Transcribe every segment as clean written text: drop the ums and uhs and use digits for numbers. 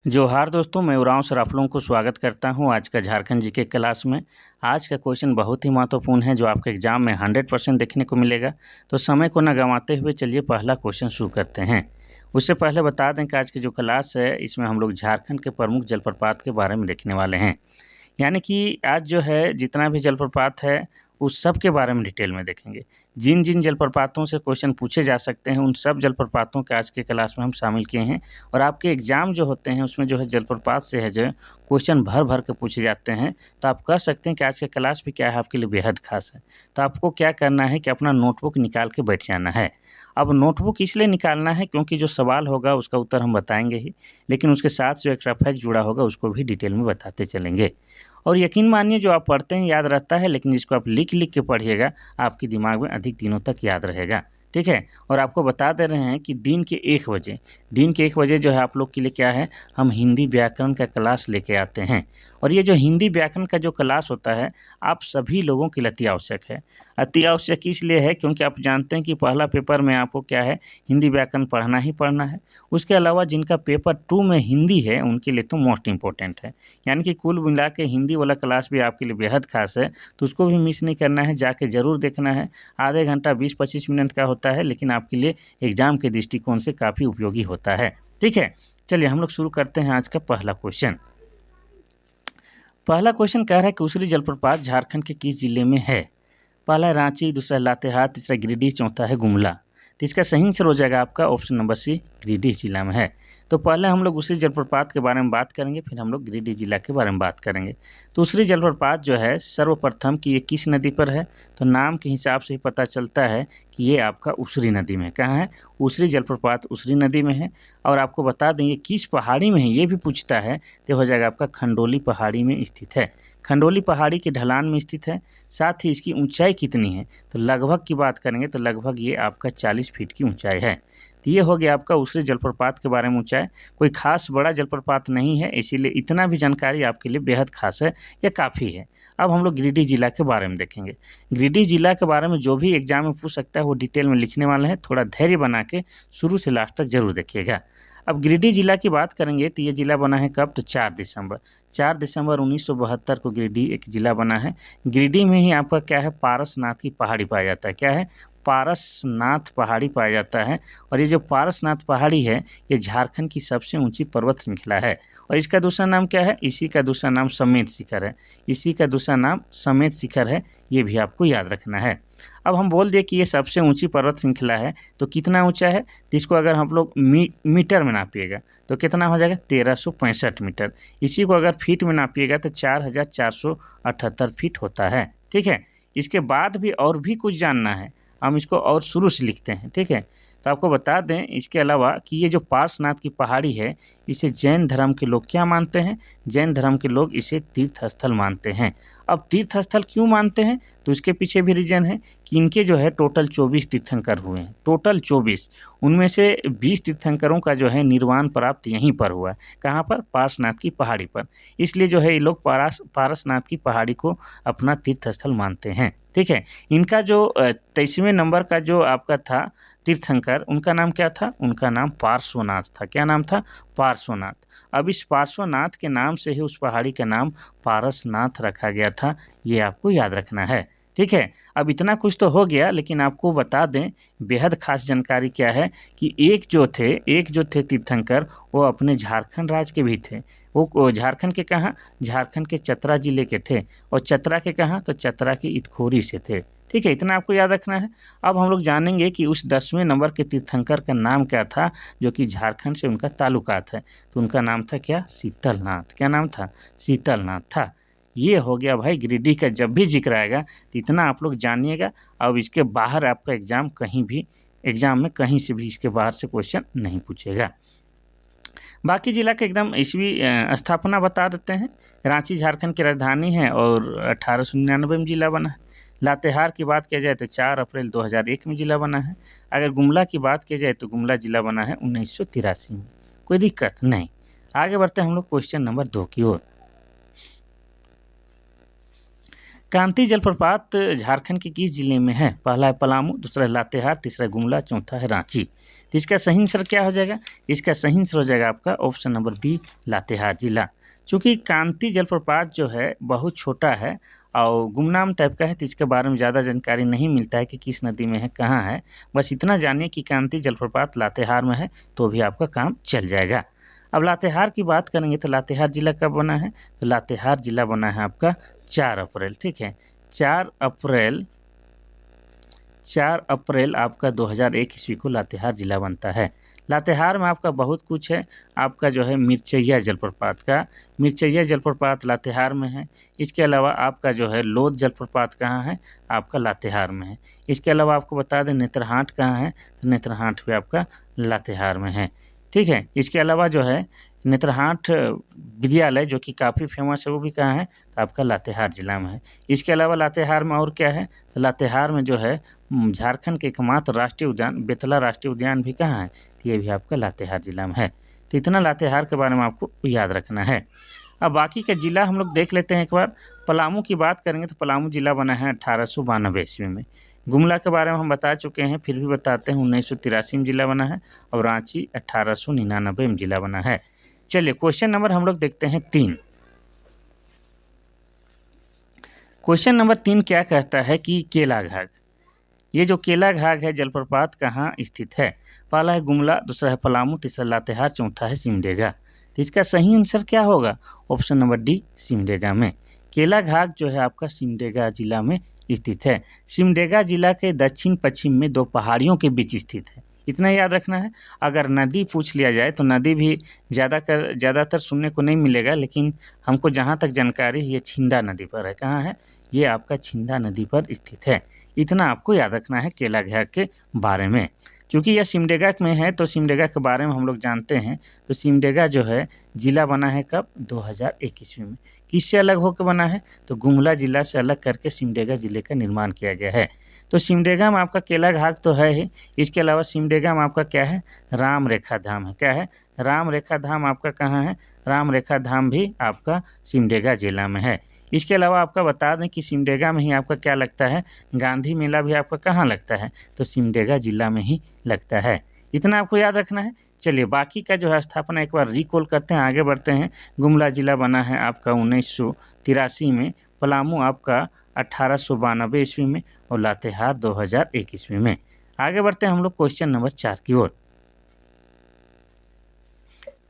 जोहार दोस्तों, मैं उरांव सर आप लोगों को स्वागत करता हूं आज का झारखंड जीके क्लास में। आज का क्वेश्चन बहुत ही महत्वपूर्ण है जो आपके एग्जाम में 100% देखने को मिलेगा। तो समय को न गंवाते हुए चलिए पहला क्वेश्चन शुरू करते हैं। उससे पहले बता दें कि आज की जो क्लास है इसमें हम लोग झारखंड के प्रमुख जलप्रपात के बारे में देखने वाले हैं। यानी कि आज जो है जितना भी जलप्रपात है उस सब के बारे में डिटेल में देखेंगे। जिन जिन जलप्रपातों से क्वेश्चन पूछे जा सकते हैं उन सब जलप्रपातों के आज के क्लास में हम शामिल किए हैं। और आपके एग्ज़ाम जो होते हैं उसमें जो है जलप्रपात से है जो क्वेश्चन भर भर के पूछे जाते हैं। तो आप कह सकते हैं कि आज का क्लास भी क्या है आपके लिए बेहद खास है। तो आपको क्या करना है कि अपना नोटबुक निकाल के बैठ जाना है। अब नोटबुक इसलिए निकालना है क्योंकि जो सवाल होगा उसका उत्तर हम बताएंगे ही, लेकिन उसके साथ जो एक्स्ट्रा फैक्ट जुड़ा होगा उसको भी डिटेल में बताते चलेंगे। और यकीन मानिए जो आप पढ़ते हैं याद रहता है, लेकिन जिसको आप लिख लिख के पढ़िएगा आपके दिमाग में अधिक दिनों तक याद रहेगा। ठीक है। और आपको बता दे रहे हैं कि दिन के 1 बजे जो है आप लोग के लिए क्या है, हम हिंदी व्याकरण का क्लास लेके आते हैं। और ये जो हिंदी व्याकरण का जो क्लास होता है आप सभी लोगों के लिए अति आवश्यक है। अति आवश्यक इसलिए है क्योंकि आप जानते हैं कि पहला पेपर में आपको क्या है, हिंदी व्याकरण पढ़ना ही पढ़ना है। उसके अलावा जिनका पेपर 2 में हिंदी है उनके लिए तो मोस्ट इम्पोर्टेंट है। यानी कि कुल मिला के हिंदी वाला क्लास भी आपके लिए बेहद खास है। तो उसको भी मिस नहीं करना है, जाके ज़रूर देखना है। आधे घंटा 20-25 मिनट का होता है, लेकिन आपके लिए एग्ज़ाम के दृष्टिकोण से काफ़ी उपयोगी होता है। ठीक है, चलिए हम लोग शुरू करते हैं आज का पहला क्वेश्चन। पहला क्वेश्चन कह रहा है कि उसरी जलप्रपात झारखंड के किस जिले में है। पहला है रांची, दूसरा लातेहार, तीसरा गिरिडीह, चौथा है गुमला। तो इसका सही आंसर हो जाएगा आपका ऑप्शन नंबर सी, गिरिडीह जिला में है। तो पहले हम लोग उसी जलप्रपात के बारे में बात करेंगे, फिर हम लोग गिरिडीह जिला के बारे में बात करेंगे। तो उसरी जलप्रपात जो है सर्वप्रथम कि ये किस नदी पर है, तो नाम के हिसाब से ही पता चलता है कि ये आपका उसरी नदी में है। कहाँ है? उसरी जलप्रपात उसरी नदी में है। और आपको बता दें ये किस पहाड़ी में है ये भी पूछता है, तो हो जाएगा आपका खंडोली पहाड़ी में स्थित है। खंडोली पहाड़ी के ढलान में स्थित है। साथ ही इसकी ऊंचाई कितनी है, तो लगभग की बात करेंगे तो लगभग ये आपका 40 फीट की ऊंचाई है। तो ये हो गया आपका उसरी जलप्रपात के बारे में ऊंचाई। कोई खास बड़ा जलप्रपात नहीं है, इसीलिए इतना भी जानकारी आपके लिए बेहद खास है, ये काफ़ी है। अब हम लोग गिरिडीह जिला के बारे में देखेंगे। गिरिडीह जिला के बारे में जो भी एग्जाम में पूछ सकता है वो डिटेल में लिखने वाले हैं। थोड़ा धैर्य बना के शुरू से लास्ट तक जरूर देखिएगा। अब गिरिडीह जिला की बात करेंगे तो ये जिला बना है कब, तो 4 दिसंबर 1972 को गिरिडीह एक जिला बना है। गिरिडीह में ही आपका क्या है, पारसनाथ की पहाड़ी पाया जाता है। क्या है? पारसनाथ पहाड़ी पाया जाता है। और ये जो पारसनाथ पहाड़ी है ये झारखंड की सबसे ऊंची पर्वत श्रृंखला है। और इसका दूसरा नाम क्या है? इसी का दूसरा नाम समेत शिखर है। इसी का दूसरा नाम समेत शिखर है, ये भी आपको याद रखना है। अब हम बोल दें कि ये सबसे ऊंची पर्वत श्रृंखला है, तो कितना ऊंचा है, तो इसको अगर हम लोग मीटर में नापिएगा तो कितना हो जाएगा, 1365 मीटर। इसी को अगर फीट में नापिएगा तो 4478 फीट होता है। ठीक है। इसके बाद भी और भी कुछ जानना है, हम इसको और शुरू से लिखते हैं। ठीक है। तो आपको बता दें इसके अलावा कि ये जो पार्श्वनाथ की पहाड़ी है इसे जैन धर्म के लोग क्या मानते हैं, जैन धर्म के लोग इसे तीर्थ स्थल मानते हैं। अब तीर्थ स्थल क्यों मानते हैं, तो इसके पीछे भी रीजन है कि इनके जो है टोटल 24 तीर्थंकर हुए हैं, टोटल 24। उनमें से 20 तीर्थंकरों का जो है निर्वाण प्राप्त यहीं पर हुआ है। कहाँ पर? पार्श्वनाथ की पहाड़ी पर। इसलिए जो है ये लोग पारसनाथ की पहाड़ी को अपना तीर्थ स्थल मानते हैं। ठीक है। इनका जो 23वें नंबर का जो आपका था तीर्थंकर, उनका नाम क्या था? उनका नाम पार्श्वनाथ था। क्या नाम था? पार्श्वनाथ। अब इस पार्श्वनाथ के नाम से ही उस पहाड़ी का नाम पारसनाथ रखा गया था, ये आपको याद रखना है। ठीक है। अब इतना कुछ तो हो गया, लेकिन आपको बता दें बेहद खास जानकारी क्या है कि एक जो थे तीर्थंकर वो अपने झारखंड राज्य के भी थे। वो झारखंड के कहाँ? झारखंड के चतरा जिले के थे। और चतरा के कहाँ? तो चतरा की इटखोरी से थे। ठीक है, इतना आपको याद रखना है। अब हम लोग जानेंगे कि उस 10वें नंबर के तीर्थंकर का नाम क्या था जो कि झारखंड से उनका ताल्लुकात है। तो उनका नाम था क्या? शीतलनाथ। क्या नाम था? शीतलनाथ था। ये हो गया भाई गिरिडीह का। जब भी जिक्र आएगा तो इतना आप लोग जानिएगा। अब इसके बाहर आपका एग्जाम में कहीं से भी इसके बाहर से क्वेश्चन नहीं पूछेगा। बाकी जिला के एकदम ईस्वी स्थापना बता देते हैं। रांची झारखंड की राजधानी है और 1899 में जिला बना है। लातेहार की बात किया जाए तो 4 अप्रैल 2001 में जिला बना है। अगर गुमला की बात की जाए तो गुमला जिला बना है 1983 में। कोई दिक्कत नहीं। आगे बढ़ते हैं हम लोग क्वेश्चन नंबर 2 की ओर। कांती जलप्रपात झारखंड के किस जिले में है? पहला है पलामू, दूसरा है लातेहार, तीसरा है गुमला, चौथा है रांची। तो इसका सही आंसर क्या हो जाएगा? इसका सही आंसर हो जाएगा आपका ऑप्शन नंबर बी, लातेहार जिला। चूँकि कांती जलप्रपात जो है बहुत छोटा है और गुमनाम टाइप का है, तो इसके बारे में ज़्यादा जानकारी नहीं मिलता है कि किस नदी में है, कहाँ है। बस इतना जानिए कि कांती जलप्रपात लातेहार में है, तो भी आपका काम चल जाएगा। अब लातेहार की बात करेंगे तो लातेहार जिला कब बना है? तो लातेहार जिला बना है आपका 4 अप्रैल, ठीक है। 4 अप्रैल आपका 2001 ईस्वी को लातेहार जिला बनता है। लातेहार में आपका बहुत कुछ है, आपका जो है मिर्चैया जलप्रपात लातेहार में है। इसके अलावा आपका जो है लोध जलप्रपात कहाँ है? आपका लातेहार में है। इसके अलावा आपको बता दें नेत्रहाट कहाँ है? तो नेत्रहाट भी आपका लातेहार में है, ठीक है। इसके अलावा जो है नेत्रहाट विद्यालय जो कि काफ़ी फेमस है, वो भी कहाँ है? तो आपका लातेहार जिला में है। इसके अलावा लातेहार में और क्या है? तो लातेहार में जो है झारखंड के एकमात्र राष्ट्रीय उद्यान बेतला राष्ट्रीय उद्यान भी कहाँ है? तो ये भी आपका लातेहार जिला में है। तो इतना लातेहार के बारे में आपको याद रखना है। अब बाकी का जिला हम लोग देख लेते हैं एक बार। पलामू की बात करेंगे तो पलामू जिला बना है 1892 ईस्वी में। गुमला के बारे में हम बता चुके हैं, फिर भी बताते हैं, 1983 में जिला बना है। और रांची 1899 में जिला बना है। चलिए क्वेश्चन नंबर हम लोग देखते हैं 3। क्वेश्चन नंबर 3 क्या कहता है कि केला घाघ, ये जो केला घाघ है जलप्रपात कहाँ स्थित है? पहला है गुमला, दूसरा है पलामू, तीसरा लातेहार, चौथा है सिमडेगा। तो इसका सही आंसर क्या होगा? ऑप्शन नंबर डी, सिमडेगा में। केला घाघ जो है आपका सिमडेगा जिला में स्थित है। सिमडेगा जिला के दक्षिण पश्चिम में 2 पहाड़ियों के बीच स्थित है, इतना याद रखना है। अगर नदी पूछ लिया जाए तो नदी भी ज़्यादातर सुनने को नहीं मिलेगा, लेकिन हमको जहाँ तक जानकारी है ये छिंदा नदी पर है। कहाँ है? ये आपका छिंदा नदी पर स्थित है। इतना आपको याद रखना है केला घाघ के बारे में। क्योंकि यह सिमडेगा में है तो सिमडेगा के बारे में हम लोग जानते हैं। तो सिमडेगा जो है जिला बना है कब? 2001 ईस्वी में। किससे अलग होकर बना है? तो गुमला जिला से अलग करके सिमडेगा जिले का निर्माण किया गया है। तो सिमडेगा में आपका केला घाघ तो है ही, इसके अलावा सिमडेगा में आपका क्या है? राम रेखा धाम है। क्या है? राम रेखा धाम आपका कहाँ है? राम रेखा धाम भी आपका सिमडेगा जिला में है। इसके अलावा आपका बता दें कि सिमडेगा में ही आपका क्या लगता है? गांधी मेला भी आपका कहाँ लगता है? तो सिमडेगा जिला में ही लगता है। इतना आपको याद रखना है। चलिए बाकी का जो है स्थापना एक बार रिकॉल करते हैं, आगे बढ़ते हैं। गुमला जिला बना है आपका 1983 में, पलामू आपका 1892 ईस्वी में और लातेहार 2001 ईस्वी में। आगे बढ़ते हैं हम लोग क्वेश्चन नंबर 4 की ओर।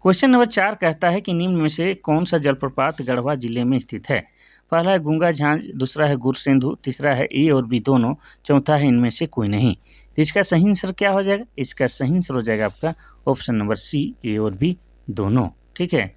क्वेश्चन नंबर 4 कहता है कि निम्न में से कौन सा जलप्रपात गढ़वा जिले में स्थित है? पहला है गूंगा झांझ, दूसरा है गुरसिंधु, तीसरा है ए और बी दोनों, चौथा है इनमें से कोई नहीं। तो इसका सही आंसर क्या हो जाएगा? इसका सही आंसर हो जाएगा आपका ऑप्शन नंबर सी, ए और बी दोनों, ठीक है।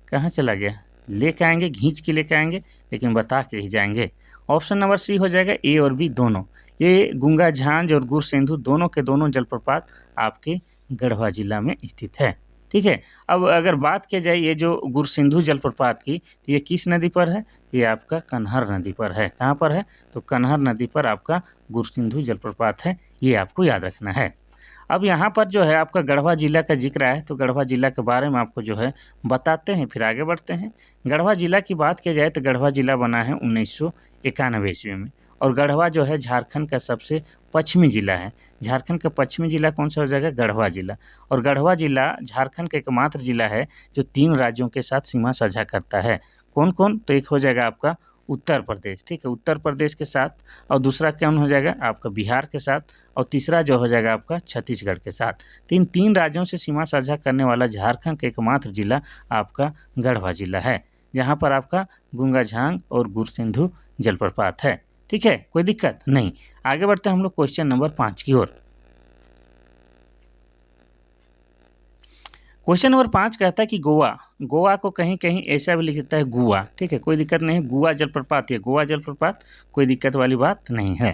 कहाँ चला गया? लेके आएंगे, खींच के लेके आएंगे, लेकिन बता के ही जाएंगे। ऑप्शन नंबर सी हो जाएगा ए और बी दोनों। ये गूंगा झांझ और गुरसिंधु दोनों के दोनों जलप्रपात आपके गढ़वा जिला में स्थित है, ठीक है। अब अगर बात की जाए ये जो गुरसिंधु जलप्रपात की, तो ये किस नदी पर है? तो ये आपका कन्हर नदी पर है। कहाँ पर है? तो कन्हर नदी पर आपका गुरसिंधु जलप्रपात है, ये आपको याद रखना है। अब यहाँ पर जो है आपका गढ़वा जिला का जिक्र है, तो गढ़वा जिला के बारे में आपको जो है बताते हैं, फिर आगे बढ़ते हैं। गढ़वा जिला की बात की जाए तो गढ़वा जिला बना है 1991 ईस्वी में। और गढ़वा जो है झारखंड का सबसे पश्चिमी जिला है। झारखंड का पश्चिमी जिला कौन सा हो जाएगा? गढ़वा जिला। और गढ़वा जिला झारखंड का एकमात्र जिला है जो 3 राज्यों के साथ सीमा साझा करता है। कौन कौन? तो एक हो जाएगा आपका उत्तर प्रदेश, ठीक है, उत्तर प्रदेश के साथ। और दूसरा कौन हो जाएगा? आपका बिहार के साथ। और तीसरा जो हो जाएगा आपका छत्तीसगढ़ के साथ। तीन राज्यों से सीमा साझा करने वाला झारखंड का एकमात्र जिला आपका गढ़वा जिला है, जहाँ पर आपका गूंगा झांझ और गुरसिंधु जलप्रपात है, ठीक है। कोई दिक्कत नहीं। आगे बढ़ते हैं हम लोग क्वेश्चन नंबर 5 की ओर। क्वेश्चन नंबर 5 कहता है कि गोवा को कहीं कहीं ऐसा भी लिख देता है गुआ, ठीक है, कोई दिक्कत नहीं। गुआ जलप्रपात, ये गोवा जलप्रपात, कोई दिक्कत वाली बात नहीं है।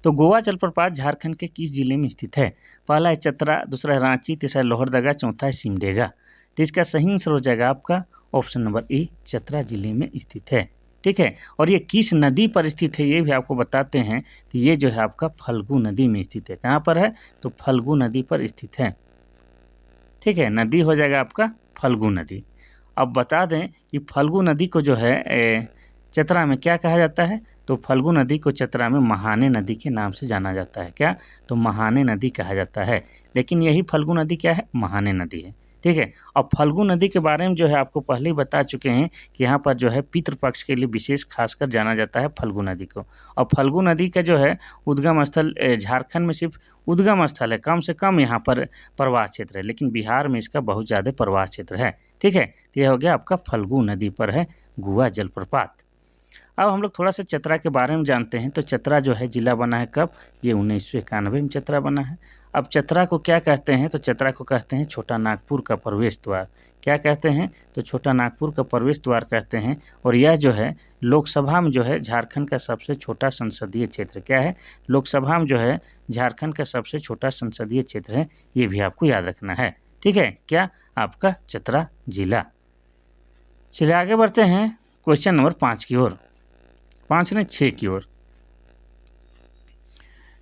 तो गोवा जलप्रपात झारखंड के किस जिले में स्थित है? पहला है चतरा, दूसरा है रांची, तीसरा है लोहरदगा, चौथा है सिमडेगा। तो इसका सही आंसर हो जाएगा आपका ऑप्शन नंबर ए, चतरा जिले में स्थित है, ठीक है। और ये किस नदी पर स्थित है ये भी आपको बताते हैं। तो ये जो है आपका फल्गु नदी में स्थित है। कहाँ पर है? तो फल्गु नदी पर स्थित है, ठीक है। नदी हो जाएगा आपका फल्गु नदी। अब बता दें कि फल्गु नदी को जो है चतरा में क्या कहा जाता है? तो फल्गु नदी को चतरा में महाने नदी के नाम से जाना जाता है। क्या? तो महाने नदी कहा जाता है। लेकिन यही फल्गु नदी क्या है? महाने नदी है। ठीक है। और फल्गु नदी के बारे में जो है आपको पहले ही बता चुके हैं कि यहाँ पर जो है पितृपक्ष के लिए विशेष खासकर जाना जाता है फल्गु नदी को। और फल्गु नदी का जो है उद्गम स्थल झारखंड में सिर्फ उद्गम स्थल है, कम से कम यहाँ पर प्रवाह क्षेत्र है, लेकिन बिहार में इसका बहुत ज़्यादा प्रवाह क्षेत्र है। ठीक है। तो यह हो गया आपका फल्गु नदी पर है गुआ जलप्रपात। अब हम लोग थोड़ा सा चतरा के बारे में जानते हैं। तो चतरा जो है जिला बना है कब? ये 1991 में चतरा बना है। अब चतरा को क्या कहते हैं? तो चतरा को कहते हैं छोटा नागपुर का प्रवेश द्वार। क्या कहते हैं? तो छोटा नागपुर का प्रवेश द्वार कहते हैं। और यह जो है लोकसभा में जो है झारखंड का सबसे छोटा संसदीय क्षेत्र क्या है? लोकसभा में जो है झारखंड का सबसे छोटा संसदीय क्षेत्र है। ये भी आपको याद रखना है। ठीक है। क्या? आपका चतरा जिला। चलिए आगे बढ़ते हैं क्वेश्चन नंबर 5 की ओर। 5 ने 6 की ओर।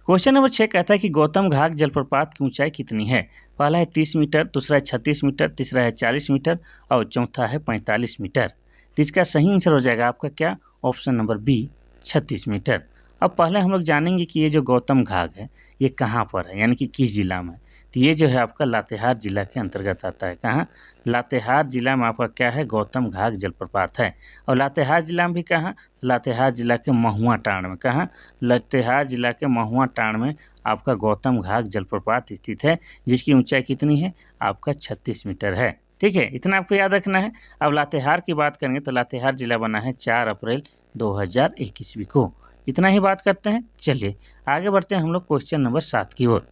क्वेश्चन नंबर 6 कहता है कि गौतम घाट जलप्रपात की ऊंचाई कितनी है? पहला है 30 मीटर, दूसरा है 36 मीटर, तीसरा है 40 मीटर और चौथा है 45 मीटर। तो इसका सही आंसर हो जाएगा आपका क्या? Option number B 36 metre. अब पहले हम लोग जानेंगे कि ये जो गौतम घाट है ये कहाँ पर है, यानी कि किस जिला में है। तो ये जो है आपका लातेहार जिला के अंतर्गत आता है। कहाँ? लातेहार जिला में आपका क्या है? गौतम घाट जलप्रपात है। और लातेहार जिला में भी कहाँ? लातेहार जिला के महुआ टांड़ में। कहाँ? लातेहार जिला के महुआ टांड़ में आपका गौतम घाट जलप्रपात स्थित है, जिसकी ऊंचाई कितनी है? आपका 36 मीटर है। ठीक है। इतना आपको याद रखना है। अब लातेहार की बात करेंगे तो लातेहार जिला बना है 4 अप्रैल 2021 ईस्वी को। इतना ही बात करते हैं। चलिए आगे बढ़ते हैं हम लोग क्वेश्चन नंबर 7 की ओर।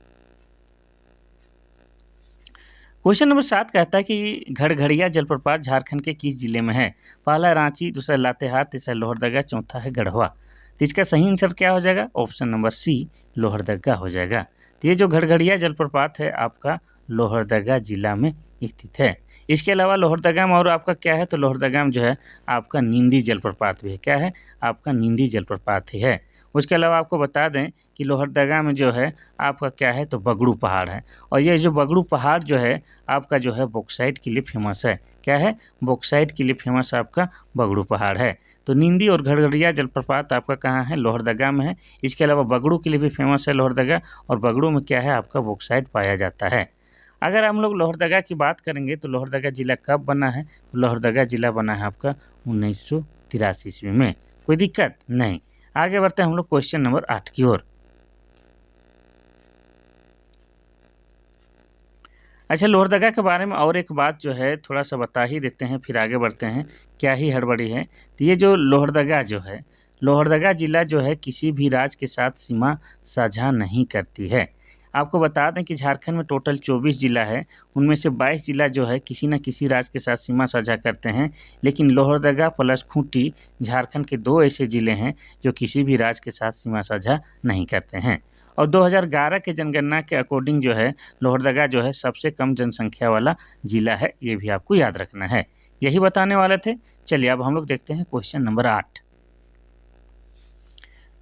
क्वेश्चन नंबर 7 कहता है कि घड़घड़िया जलप्रपात झारखंड के किस जिले में है? पहला रांची, दूसरा लातेहार, तीसरा लोहरदगा, चौथा है गढ़वा। तो इसका सही आंसर क्या हो जाएगा? ऑप्शन नंबर सी लोहरदगा हो जाएगा। तो ये जो घड़घड़िया जलप्रपात है आपका लोहरदगा जिला में स्थित है। इसके अलावा लोहरदगा में और आपका क्या है? तो लोहरदगा में जो है आपका नींदी जलप्रपात भी है। क्या है? आपका नींदी जलप्रपात ही है। उसके अलावा आपको बता दें कि लोहरदगा में जो है आपका क्या है? तो बगड़ू पहाड़ है। और ये जो बगड़ू पहाड़ जो है आपका जो है बॉक्साइट के लिए फेमस है। क्या है? बॉक्साइट के लिए फेमस आपका बगड़ू पहाड़ है। तो नींदी और घड़घड़िया जलप्रपात आपका कहाँ है? लोहरदगा में है। इसके अलावा बगड़ू के लिए भी फेमस है लोहरदगा, और बगड़ू में क्या है? आपका बॉक्साइट पाया जाता है। अगर हम लोग लोहरदगा की बात करेंगे तो लोहरदगा जिला कब बना है? तो लोहरदगा जिला बना है आपका 1983 ईस्वी में। कोई दिक्कत नहीं। आगे बढ़ते हैं हम लोग क्वेश्चन नंबर 8 की ओर। अच्छा, लोहरदगा के बारे में और एक बात जो है थोड़ा सा बता ही देते हैं, फिर आगे बढ़ते हैं। क्या ही हड़बड़ी है। तो ये जो लोहरदगा जो है, लोहरदगा जिला जो है किसी भी राज्य के साथ सीमा साझा नहीं करती है। आपको बता दें कि झारखंड में टोटल 24 जिला है, उनमें से 22 जिला जो है किसी न किसी राज्य के साथ सीमा साझा करते हैं। लेकिन लोहरदगा प्लस खूंटी झारखंड के 2 ऐसे ज़िले हैं जो किसी भी राज्य के साथ सीमा साझा नहीं करते हैं। और 2011 के जनगणना के अकॉर्डिंग जो है लोहरदगा जो है सबसे कम जनसंख्या वाला जिला है। ये भी आपको याद रखना है। यही बताने वाले थे। चलिए अब हम लोग देखते हैं क्वेश्चन नंबर 8।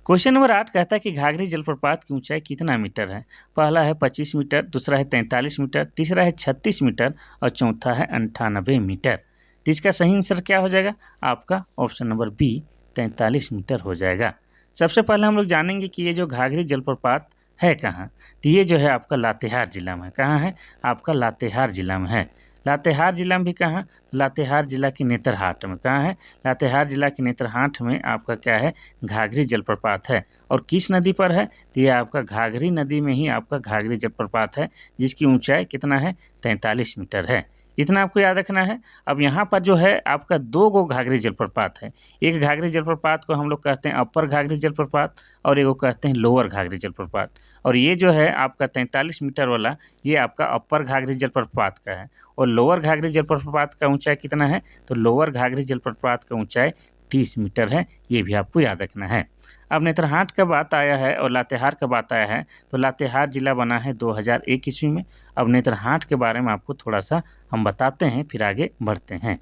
क्वेश्चन नंबर 8 कहता है कि घाघरी जलप्रपात की ऊंचाई कितना मीटर है? पहला है 25 मीटर, दूसरा है 43 मीटर, तीसरा है 36 मीटर और चौथा है 98 मीटर। तो इसका सही आंसर क्या हो जाएगा? आपका ऑप्शन नंबर बी 43 मीटर हो जाएगा। सबसे पहले हम लोग जानेंगे कि ये जो घाघरी जलप्रपात है कहाँ। तो ये जो है आपका लातेहार जिला में। कहाँ है? आपका लातेहार जिला में है। लातेहार जिला में भी कहाँ? लातेहार जिला के नेतरहाट में। कहाँ है? लातेहार जिला के नेतरहाट में आपका क्या है? घाघरी जलप्रपात है। और किस नदी पर है? तो ये आपका घाघरी नदी में ही आपका घाघरी जलप्रपात है, जिसकी ऊंचाई कितना है? 43 मीटर है। इतना आपको याद रखना है। अब यहाँ पर जो है आपका 2 गो घाघरी जलप्रपात है। एक घाघरी जलप्रपात को हम लोग कहते हैं अपर घाघरी जलप्रपात और एक को कहते हैं लोअर घाघरी जलप्रपात। और ये जो है आपका 43 मीटर वाला ये आपका अपर घाघरी जलप्रपात का है। और लोअर घाघरी जलप्रपात का ऊंचाई कितना है? तो लोअर घाघरी जलप्रपात का ऊंचाई 30 मीटर है। ये भी आपको याद रखना है। अब नेतरहाट का बात आया है और लातेहार का बात आया है, तो लातेहार जिला बना है 2001 ईस्वी में। अब नेतरहाट के बारे में आपको थोड़ा सा हम बताते हैं, फिर आगे बढ़ते हैं।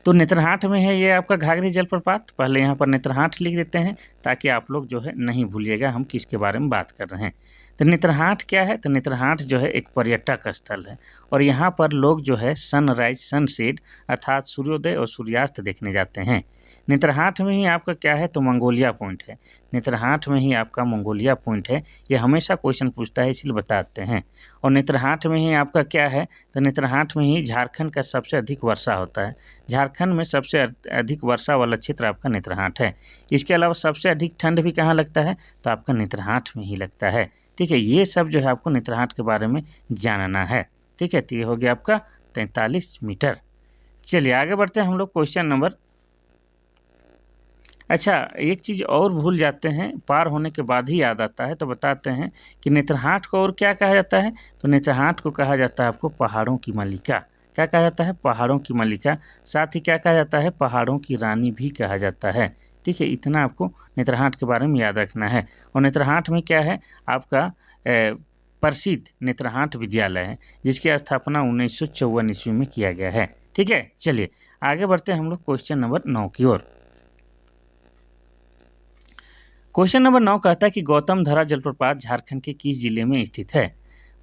तो नेतरहाट में है ये आपका घाघरी जलप्रपात। पहले यहाँ पर नेतरहाट लिख देते हैं ताकि आप लोग जो है नहीं भूलिएगा हम किसके बारे में बात कर रहे हैं। तो नेत्रहाट क्या है? तो नेत्रहाट जो है एक पर्यटक स्थल है और यहाँ पर लोग जो है सनराइज सनसेट अर्थात सूर्योदय और सूर्यास्त देखने जाते हैं। नेत्रहाट में ही आपका क्या है? तो मंगोलिया पॉइंट है। नेत्रहाट में ही आपका मंगोलिया पॉइंट है। ये हमेशा क्वेश्चन पूछता है, इसलिए बताते हैं। और नेत्रहाट में ही आपका क्या है? तो नेत्रहाट में ही झारखंड का सबसे अधिक वर्षा होता है। झारखंड में सबसे अधिक वर्षा वाला क्षेत्र आपका नेत्रहाट है। इसके अलावा सबसे अधिक ठंड भी कहाँ लगता है? तो आपका नेत्रहाट में ही लगता है। ठीक है, ये सब जो है आपको नेत्रहाट के बारे में जानना है। ठीक है, तो ये हो गया आपका 43 मीटर। चलिए आगे बढ़ते हैं हम लोग क्वेश्चन नंबर। अच्छा, एक चीज़ और भूल जाते हैं, पार होने के बाद ही याद आता है, तो बताते हैं कि नेत्रहाट को और क्या कहा जाता है? तो नेत्रहाट को कहा जाता है आपको पहाड़ों की मल्लिका। क्या कहा जाता है? पहाड़ों की मल्लिका। साथ ही क्या कहा जाता है? पहाड़ों की रानी भी कहा जाता है। ठीक है, इतना आपको नेत्रहाट के बारे में याद रखना है। और नेत्रहाट में क्या है? आपका प्रसिद्ध नेत्रहाट विद्यालय है, जिसकी स्थापना 1954 ईस्वी में किया गया है। ठीक है, चलिए आगे बढ़ते हैं हम लोग क्वेश्चन नंबर 9 की ओर। क्वेश्चन नंबर 9 कहता है कि गौतम धरा जलप्रपात झारखंड के किस जिले में स्थित है?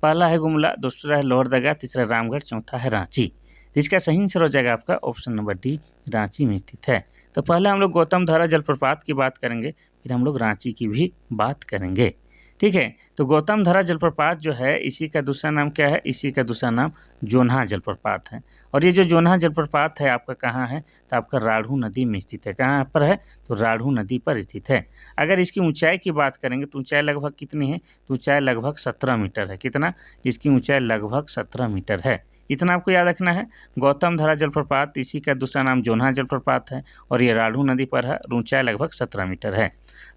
पहला है गुमला, दूसरा है लोहरदगा, तीसरा रामगढ़, चौथा है रांची। इसका सही आंसर हो जाएगा आपका ऑप्शन नंबर डी, रांची में स्थित है। तो पहले हम लोग गौतम धरा जलप्रपात की बात करेंगे, फिर हम लोग रांची की भी बात करेंगे। ठीक है, तो गौतम धरा जलप्रपात जो है, इसी का दूसरा नाम क्या है? इसी का दूसरा नाम जोन्हा जलप्रपात है। और ये जो जोन्हा जलप्रपात है आपका कहाँ है? तो आपका राढ़ू नदी में स्थित है। कहाँ पर है? तो राढ़ू नदी पर स्थित है। अगर इसकी ऊंचाई की बात करेंगे तो ऊंचाई लगभग कितनी है? तो ऊंचाई लगभग 17 मीटर है। कितना? इसकी ऊंचाई लगभग 17 मीटर है। इतना आपको याद रखना है। गौतम धरा जलप्रपात, इसी का दूसरा नाम जोन्हा जलप्रपात है और ये राढ़ू नदी पर है। ऊंचाई लगभग 17 मीटर है।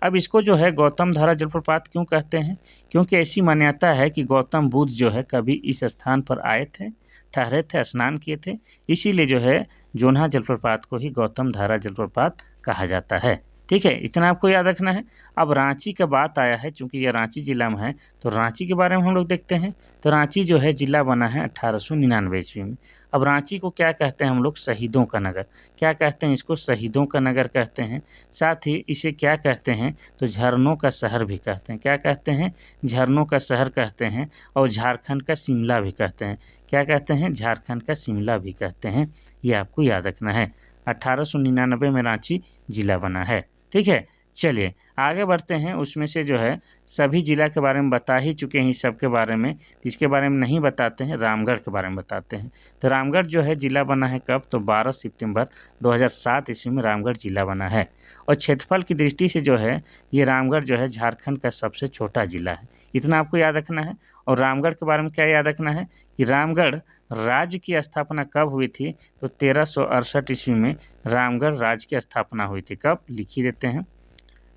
अब इसको जो है गौतम धारा जलप्रपात क्यों कहते हैं? क्योंकि ऐसी मान्यता है कि गौतम बुद्ध जो है कभी इस स्थान पर आए थे, ठहरे थे, स्नान किए थे, इसीलिए जो है जोन्हा जलप्रपात को ही गौतम धारा जलप्रपात कहा जाता है। ठीक है, इतना आपको याद रखना है। अब रांची का बात आया है, चूंकि यह रांची जिला में है, तो रांची के बारे में हम लोग देखते हैं। तो रांची जो है जिला बना है 1899 ईस्वी में। अब रांची को क्या कहते हैं हम लोग? शहीदों का नगर। क्या कहते हैं इसको? शहीदों का नगर कहते हैं। साथ ही इसे क्या कहते हैं? तो झरनों का शहर भी कहते हैं। क्या कहते हैं? झरनों का शहर कहते हैं। और झारखंड का शिमला भी कहते हैं। क्या कहते हैं? झारखंड का शिमला भी कहते हैं। ये आपको याद रखना है। 1899 में रांची जिला बना है। ठीक है, चलिए आगे बढ़ते हैं। उसमें से जो है सभी जिला के बारे में बता ही चुके हैं, इस सब के बारे में। इसके बारे में नहीं बताते हैं, रामगढ़ के बारे में बताते हैं। तो रामगढ़ जो है जिला बना है कब? तो 12 सितंबर 2007 ईस्वी में रामगढ़ जिला बना है। और क्षेत्रफल की दृष्टि से जो है ये रामगढ़ जो है झारखंड का सबसे छोटा जिला है। इतना आपको याद रखना है। और रामगढ़ के बारे में क्या याद रखना है कि रामगढ़ राज्य की स्थापना कब हुई थी? तो 1368 ईस्वी में रामगढ़ राज्य की स्थापना हुई थी। कब? लिख ही देते हैं।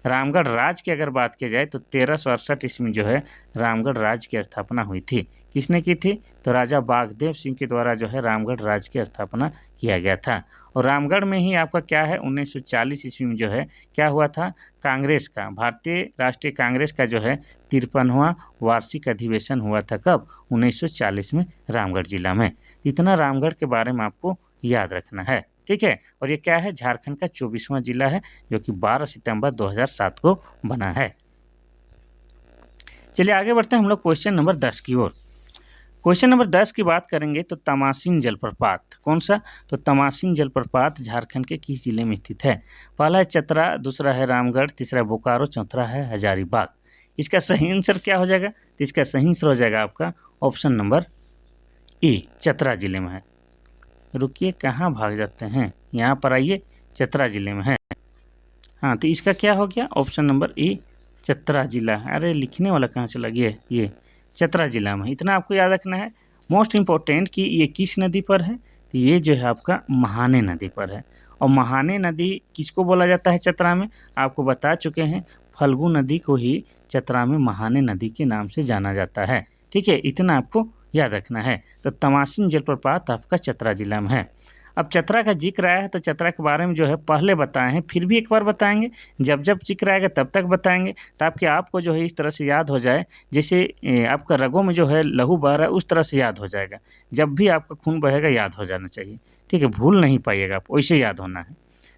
रामगढ़ राज्य की अगर बात की जाए तो 1368 ईस्वी में जो है रामगढ़ राज्य की स्थापना हुई थी। किसने की थी? तो राजा बागदेव सिंह के द्वारा जो है रामगढ़ राज्य की स्थापना किया गया था। और रामगढ़ में ही आपका क्या है? 1940 ईस्वी में जो है क्या हुआ था? कांग्रेस का, भारतीय राष्ट्रीय कांग्रेस का जो है 53वां वार्षिक अधिवेशन हुआ था। कब? 1940 में रामगढ़ जिला में। इतना रामगढ़ के बारे में आपको याद रखना है। ठीक है, और ये क्या है? झारखंड का 24वां जिला है, जो कि 12 सितंबर 2007 को बना है। चलिए आगे बढ़ते हैं हम लोग क्वेश्चन नंबर 10 की ओर। क्वेश्चन नंबर 10 की बात करेंगे तो तमासिन जलप्रपात, कौन सा? तो तमासिन जलप्रपात झारखंड के किस जिले में स्थित है? पहला है चतरा, दूसरा है रामगढ़, तीसरा बोकारो, चौथा है हजारीबाग। इसका सही आंसर क्या हो जाएगा? तो इसका सही आंसर हो जाएगा आपका ऑप्शन नंबर ए, चतरा जिले में है। रुकिए, कहाँ भाग जाते हैं? यहाँ पर आइए, चतरा जिले में है। हाँ, तो इसका क्या हो गया? ऑप्शन नंबर ए, चतरा जिला। अरे लिखने वाला कहाँ चला गया? ये चतरा जिला में। इतना आपको याद रखना है। मोस्ट इम्पोर्टेंट कि ये किस नदी पर है? तो ये जो है आपका महाने नदी पर है। और महाने नदी किसको बोला जाता है चतरा में? आपको बता चुके हैं, फल्गु नदी को ही चतरा में महाने नदी के नाम से जाना जाता है। ठीक है, इतना आपको याद रखना है। तो तमासिन जलप्रपात आपका चतरा जिला में है। अब चतरा का जिक्र आया है तो चतरा के बारे में जो है पहले बताए हैं, फिर भी एक बार बताएंगे। जब जब जिक्र आएगा तब तक बताएंगे, ताकि आपको जो है इस तरह से याद हो जाए, जैसे आपका रगों में जो है लहू बह रहा है उस तरह से याद हो जाएगा। जब भी आपका खून बहेगा याद हो जाना चाहिए। ठीक है, भूल नहीं पाइएगा आप, वैसे याद होना है।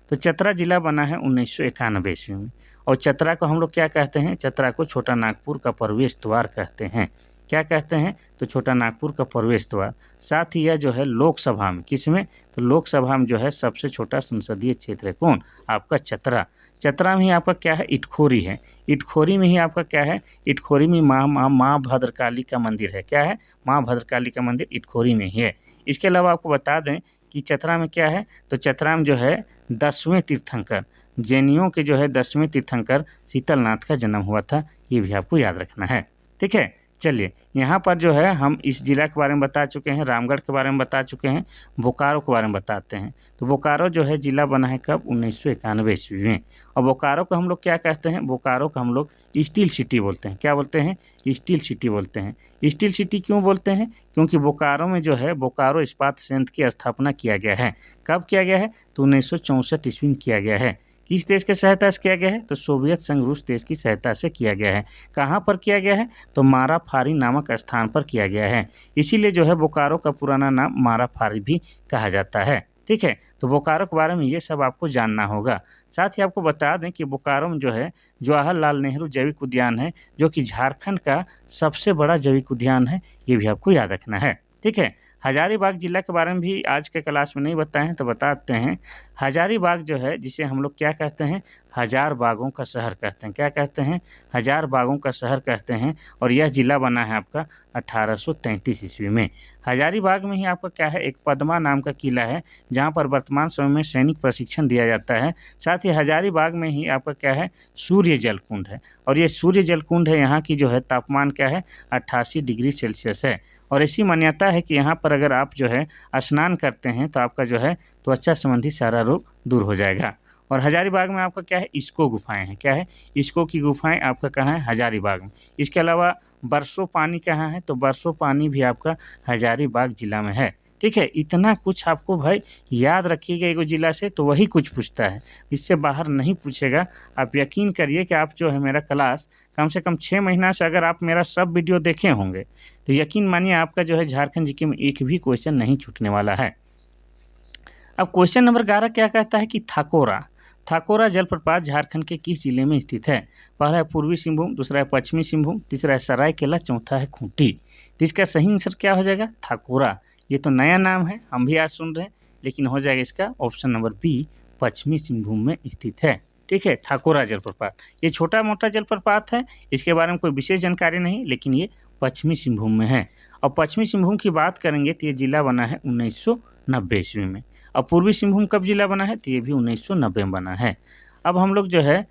तो चतरा जिला बना है 1991 ईस्वी में। और चतरा को हम लोग क्या कहते हैं? चतरा को छोटा नागपुर का प्रवेश द्वार कहते हैं। क्या कहते हैं? तो छोटा नागपुर का प्रवेश द्वार। साथ ही यह जो है लोकसभा में, किसमें? तो लोकसभा में जो है सबसे छोटा संसदीय क्षेत्र है कौन? आपका चतरा। चतरा में ही आपका क्या है? इटखोरी है। इटखोरी में ही आपका क्या है? इटखोरी में माँ भद्रकाली का मंदिर है। क्या है? माँ भद्रकाली का मंदिर इटखोरी में ही है। इसके अलावा आपको बता दें कि चतरा में क्या है? तो चतरा में जो है 10वें तीर्थंकर, जैनियों के जो है 10वें तीर्थंकर शीतलनाथ का जन्म हुआ था। ये भी आपको याद रखना है। ठीक है, चलिए यहाँ पर जो है हम इस जिला के बारे में बता चुके हैं, रामगढ़ के बारे में बता चुके हैं, बोकारो के बारे में बताते हैं। तो बोकारो जो है जिला बना है कब? 1991 ईस्वी में। और बोकारो को हम लोग क्या कहते हैं? बोकारो को हम लोग स्टील सिटी बोलते हैं। क्या बोलते हैं? स्टील सिटी बोलते हैं। स्टील सिटी क्यों बोलते हैं? क्योंकि बोकारो में जो है बोकारो इस्पात संयंत्र की स्थापना किया गया है। कब किया गया है? तो 1964 ईस्वी में किया गया है। किस देश की सहायता से किया गया है? तो सोवियत संघ रूस देश की सहायता से किया गया है। कहाँ पर किया गया है? तो माराफारी नामक स्थान पर किया गया है। इसीलिए जो है बोकारो का पुराना नाम माराफारी भी कहा जाता है। ठीक है, तो बोकारो के बारे में ये सब आपको जानना होगा। साथ ही आपको बता दें कि बोकारो में जो है जवाहरलाल नेहरू जैविक उद्यान है, जो कि झारखंड का सबसे बड़ा जैविक उद्यान है। ये भी आपको याद रखना है। ठीक है, हजारीबाग जिला के बारे में भी आज के क्लास में नहीं बताए हैं तो बताते हैं। हजारीबाग जो है जिसे हम लोग क्या कहते हैं? हजार बागों का शहर कहते हैं। क्या कहते हैं? हजार बागों का शहर कहते हैं। और यह जिला बना है आपका 1833 ईस्वी में। हजारीबाग में ही आपका क्या है? एक पद्मा नाम का किला है, जहाँ पर वर्तमान समय में सैनिक प्रशिक्षण दिया जाता है। साथ ही हजारीबाग में ही आपका क्या है? सूर्य जल कुंड है। और ये सूर्य जल कुंड है, यहाँ की जो है तापमान क्या है? 88 डिग्री सेल्सियस है। और ऐसी मान्यता है कि यहाँ पर अगर आप जो है स्नान करते हैं तो आपका जो है त्वचा संबंधी सारा रोग दूर हो जाएगा। और हजारीबाग में आपका क्या है? इसको गुफाएं हैं। क्या है? इसको की गुफाएं आपका कहाँ है? हजारीबाग में। इसके अलावा बरसों पानी कहाँ है? तो बरसों पानी भी आपका हजारीबाग जिला में है। ठीक है, इतना कुछ आपको भाई याद रखिएगा एगो जिला से, तो वही कुछ पूछता है, इससे बाहर नहीं पूछेगा। आप यकीन करिए कि आप जो है मेरा क्लास कम से कम 6 महीना से अगर आप मेरा सब वीडियो देखे होंगे तो यकीन मानिए आपका जो है झारखंड जीके में एक भी क्वेश्चन नहीं छूटने वाला है। अब क्वेश्चन नंबर 11 क्या कहता है कि थाकोरा जलप्रपात झारखंड के किस जिले में स्थित है? पहला है पूर्वी सिंहभूम, दूसरा है पश्चिमी सिंहभूम, तीसरा है सरायकेला, चौथा है खूंटी। तो इसका सही आंसर क्या हो जाएगा? थाकोरा। ये तो नया नाम है, हम भी आज सुन रहे हैं, लेकिन हो जाएगा इसका ऑप्शन नंबर बी, पश्चिमी सिंहभूम में स्थित है। ठीक है, थाकोरा जलप्रपात ये छोटा मोटा जलप्रपात है, इसके बारे में कोई विशेष जानकारी नहीं, लेकिन ये पश्चिमी सिंहभूम में है। और पश्चिमी सिंहभूम की बात करेंगे तो ये जिला बना है 1990 ईस्वी में। और पूर्वी सिंहभूम कब जिला बना है? तो ये भी 1990 में बना है। अब हम लोग जो है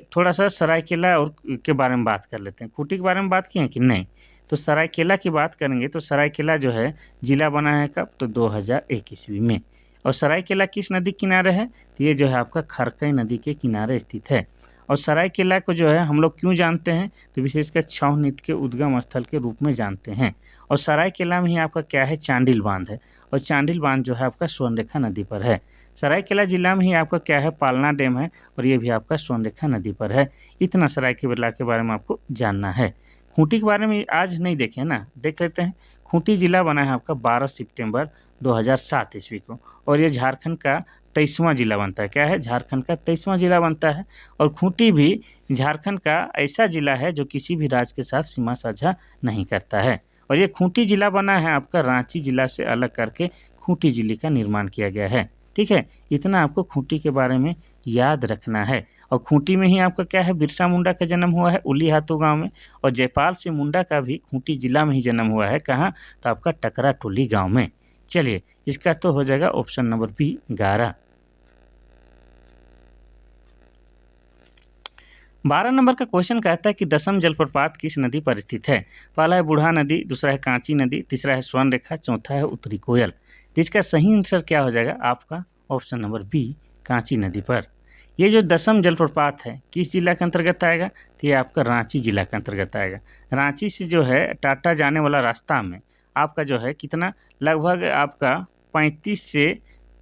थोड़ा सा सरायकेला और के बारे में बात कर लेते हैं। खूंटी के बारे में बात किए हैं कि नहीं? तो सरायकेला की बात करेंगे तो सरायकेला जो है जिला बना है कब? तो 2001 ईस्वी में। और सरायकेला किस नदी किनारे है? तो ये जो है आपका खरकई नदी के किनारे स्थित है। और सरायकेला को जो है हम लोग क्यों जानते हैं? तो विशेषकर छऊ नृत्य के उद्गम स्थल के रूप में जानते हैं। और सरायकेला में ही आपका क्या है? चांडिल बांध है। और चांडिल बांध जो है आपका स्वर्णरेखा नदी पर है। सरायकेला जिला में ही आपका क्या है? पालना डैम है, और ये भी आपका स्वर्णरेखा नदी पर है। इतना सरायकेला के बारे में आपको जानना है। खूंटी के बारे में आज नहीं देखे ना, देख लेते हैं। खूंटी जिला बना है आपका 12 सितंबर 2007 ईस्वी को। और ये झारखंड का 23वां जिला बनता है। क्या है? झारखंड का 23वां जिला बनता है। और खूंटी भी झारखंड का ऐसा जिला है जो किसी भी राज्य के साथ सीमा साझा नहीं करता है। और ये खूंटी जिला बना है आपका रांची जिला से अलग करके खूंटी जिले का निर्माण किया गया है। ठीक है, इतना आपको खूंटी के बारे में याद रखना है। और खूंटी में ही आपका क्या है? बिरसा मुंडा का जन्म हुआ है उलीहातू गांव में। और जयपाल सिंह मुंडा का भी खूंटी जिला में ही जन्म हुआ है। कहाँ? तो आपका टकरा टोली गांव में। चलिए, इसका तो हो जाएगा ऑप्शन नंबर बी, 11। 12 नंबर का क्वेश्चन कहता है कि दसम जलप्रपात किस नदी पर स्थित है? पहला है बूढ़ा नदी, दूसरा है कांची नदी, तीसरा है स्वर्णरेखा, चौथा है उत्तरी कोयल। तो इसका सही आंसर क्या हो जाएगा आपका? ऑप्शन नंबर बी, कांची नदी पर। ये जो दसम जलप्रपात है किस जिला के अंतर्गत आएगा? तो ये आपका रांची जिला के अंतर्गत आएगा। रांची से जो है टाटा जाने वाला रास्ता में आपका जो है कितना, लगभग आपका 35 से